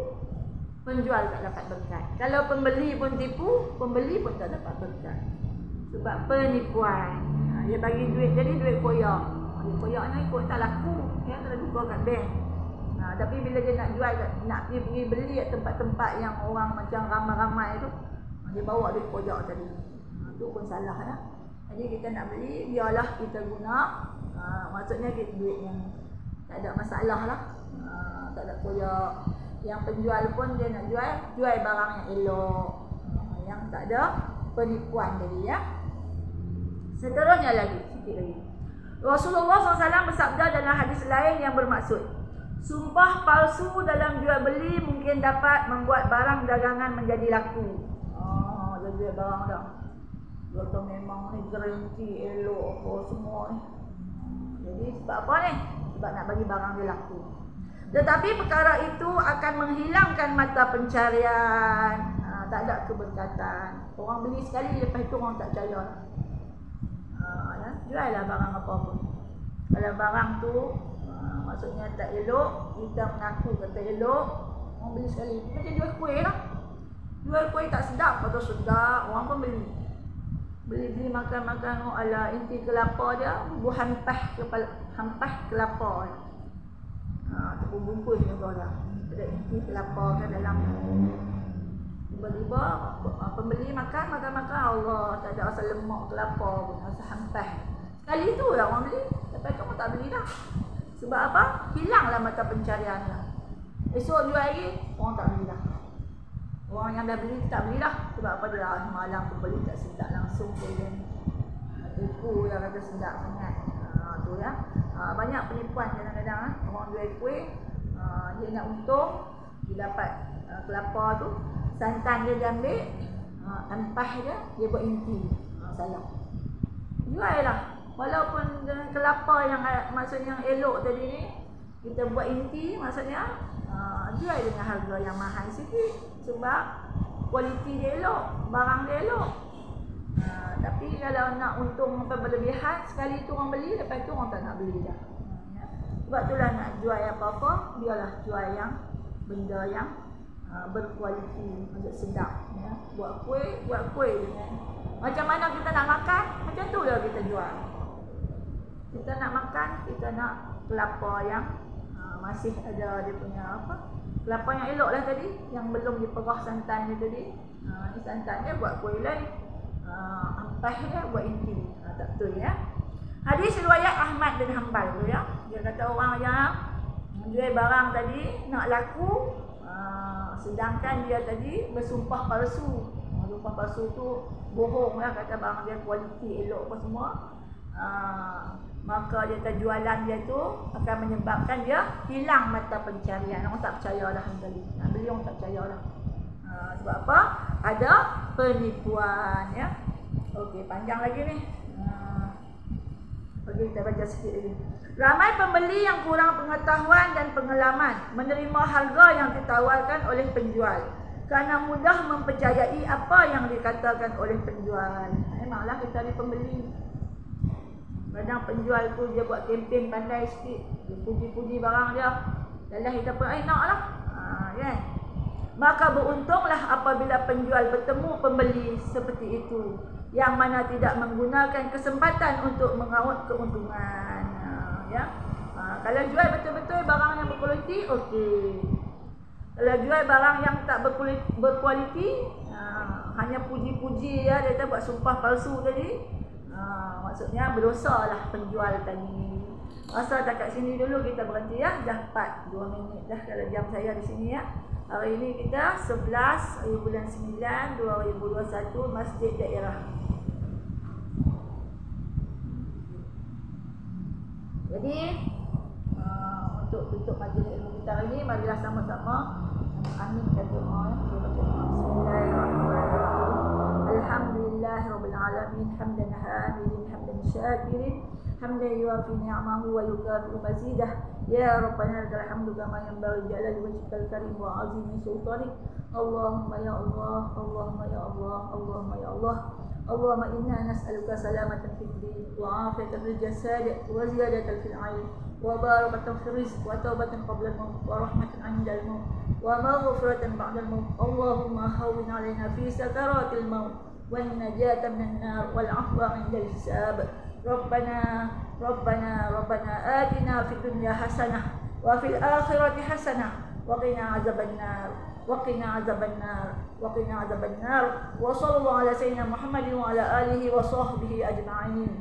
penjual tak dapat berkat. Kalau pembeli pun tipu, pembeli pun tak dapat berkat. Sebab penipuan. Dia bagi duit, jadi duit koyak. Duit koyaknya ikut tak laku, ya, tak jumpa kat bank. Tapi bila dia nak jual, nak pergi beli kat tempat-tempat yang orang macam ramai-ramai tu, dia bawa duit koyak tadi. Itu pun salah ya. Jadi kita nak beli, biarlah kita guna. Maksudnya kita duit yang tak ada masalah lah. Tak ada koyak. Yang penjual pun dia nak jual barang yang elok, yang tak ada penipuan tadi ya. Seterusnya lagi, sikit lagi. Rasulullah SAW bersabda dalam hadis lain yang bermaksud, sumpah palsu dalam jual beli mungkin dapat membuat barang dagangan menjadi laku. Dia jual barang dah, kata memang ni garanti elok apa semua ni. Jadi sebab apa ni? Sebab nak bagi barang dia laku. Tetapi perkara itu akan menghilangkan mata pencarian. Tak ada keberkatan. Orang beli sekali, lepas itu orang tak percaya. Juallah barang apa pun. Kalau barang tu maksudnya tak elok, kita mengaku kata elok, orang beli sekali. Macam jual kuih lah. Jual kuih tak sedap atau sedap, orang pun beli. Beli makan-makan, ala inti kelapa dia, buah hampah kelapa. Tepung bungkus juga dah. Ada inti kelapa kan dalam. Tiba-tiba pembeli makan, Allah, tak ada rasa lemak kelapa pun, rasa hampah. Sekali tu lah orang beli, lepas tu tak beli dah. Sebab apa? Hilanglah mata pencarian lah. Esok jual lagi, orang tak beli dah. Orang yang dah beli tak beli dah. Sebab apa? Dia malam pembeli tak sedap langsung dia tipu yang kata sedap sangat. Tu ya. Banyak penipuan kadang-kadang orang jual kuih, dia nak untung, dia dapat kelapa tu, santan dia ambil, empah dia buat inti. Salah. Jual lah. Walaupun dengan kelapa yang maksudnya yang elok tadi ni, kita buat inti, maksudnya jual dengan harga yang mahal sikit. Sebab kualiti dia elok, barang dia elok. Tapi kalau nak untung berlebihan, sekali tu orang beli, lepas tu orang tak nak beli dah. Sebab itulah nak jual apa-apa, biarlah jual yang benda yang berkualiti, maksud sedap ya. Buat kuih dengan macam mana kita nak makan, macam tu lah kita jual. Kita nak makan, kita nak kelapa yang masih ada dia punya apa, kelapa yang elok lah tadi, yang belum diperah santan dia tadi. Ni santan dia buat kuih lain, ampah dia buat inti. Tak betul ya. Hadis riwayat Ahmad bin Hanbal tu ya. Dia kata orang yang jual barang tadi nak laku, sedangkan dia tadi bersumpah palsu. Sumpah palsu tu bohong lah, kata barang dia kualiti elok apa semua. Maka dia kata jualan dia tu akan menyebabkan dia hilang mata pencarian. Orang tak percaya dah beli. Nak beli orang tak percaya dah. Sebab apa? Ada penipuan ya. Okey, panjang lagi ni. Okey, kita baca sikit lagi. Ramai pembeli yang kurang pengetahuan dan pengalaman menerima harga yang ditawarkan oleh penjual kerana mudah mempercayai apa yang dikatakan oleh penjual. Memanglah kita ni pembeli. Kadang penjual tu dia buat kempen pandai sikit, dia puji-puji barang dia. Dalam kita pun nak lah. Kan? Maka beruntunglah apabila penjual bertemu pembeli seperti itu, yang mana tidak menggunakan kesempatan untuk mengaut keuntungan. Ya. Kalau jual betul-betul barang yang berkualiti, okey. Kalau jual barang yang tak berkualiti, hanya puji-puji ya, dia buat sumpah palsu tadi. Maksudnya berdosa lah penjual tadi. Masa kat sini dulu kita berhenti ya. Dah 2 minit dah kalau jam saya di sini ya. Hari ini kita 11 bulan 9 2021 Masjid Daerah. Jadi untuk tutup majlis ilmu kita hari ini. Marilah sama-sama aminkan doa. Bismillahirrahmanirrahim. Alhamdulillahirabbil alamin, hamdan hamidin, hamdan syakirin, hamdan yuwafi ni'amahu wa yukafi mazidah. Ya Rabbana lakal hamdu kama yanbaghi jalali wajhikal karim wa 'azimi sultanik. Allahumma ya Allah, Allahumma ya Allah, Allahumma ya Allah. Allahumma inna nas'aluka salamatan fid din wa 'afiyatan fil jasad wa ziyadatan fil 'ilm wa barakatan fil rizq wa taubatan qabla al-maut wa rahmatan 'inda al-maut wa maghfiratan ba'da al-maut. Allahumma hawwin 'alaina fi sakaratil maut wan najata minan nar wal 'afwa 'inda al-hisab. Rabbana atina fid dunya hasanah wa fil akhirati hasanah wa qina 'adzabannar وقنا عذاب النار وقنا عذاب النار وصلى الله على سيدنا محمد وعلى آله وصحبه أجمعين.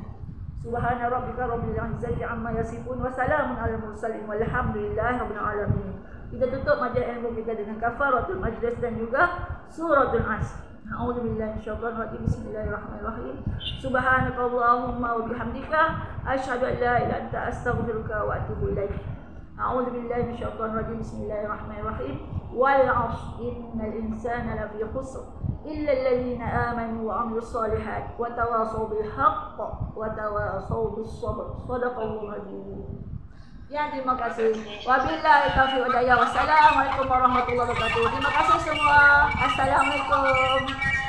سبحان ربك رب العزة عما يصفون وسلام على المرسلين والحمد لله رب العالمين. Kita tutup majlis ilmu kita dengan kafaratul majlis dan juga suratul Asr. A'udzubillahi minasyaitonir rajim. Bismillahirrahmanirrahim. Subhanakallahumma wa bihamdika asyhadu an la ilaha illa anta astaghfiruka wa atubu ilaik. A'udzubillahi minasyaitonir rajim. Bismillahirrahmanirrahim. Wal 'ashr innal insana lafi khusr illa alladhina amanu wa 'amilus solihat wa tawasaw bil haqq wa tawasaw bis sabr. Shadaqallahul azim. Ya, terima kasih. Wabillahi taufiq wal hidayah. Wassalamualaikum warahmatullahi wabarakatuh. Terima kasih semua. Assalamualaikum.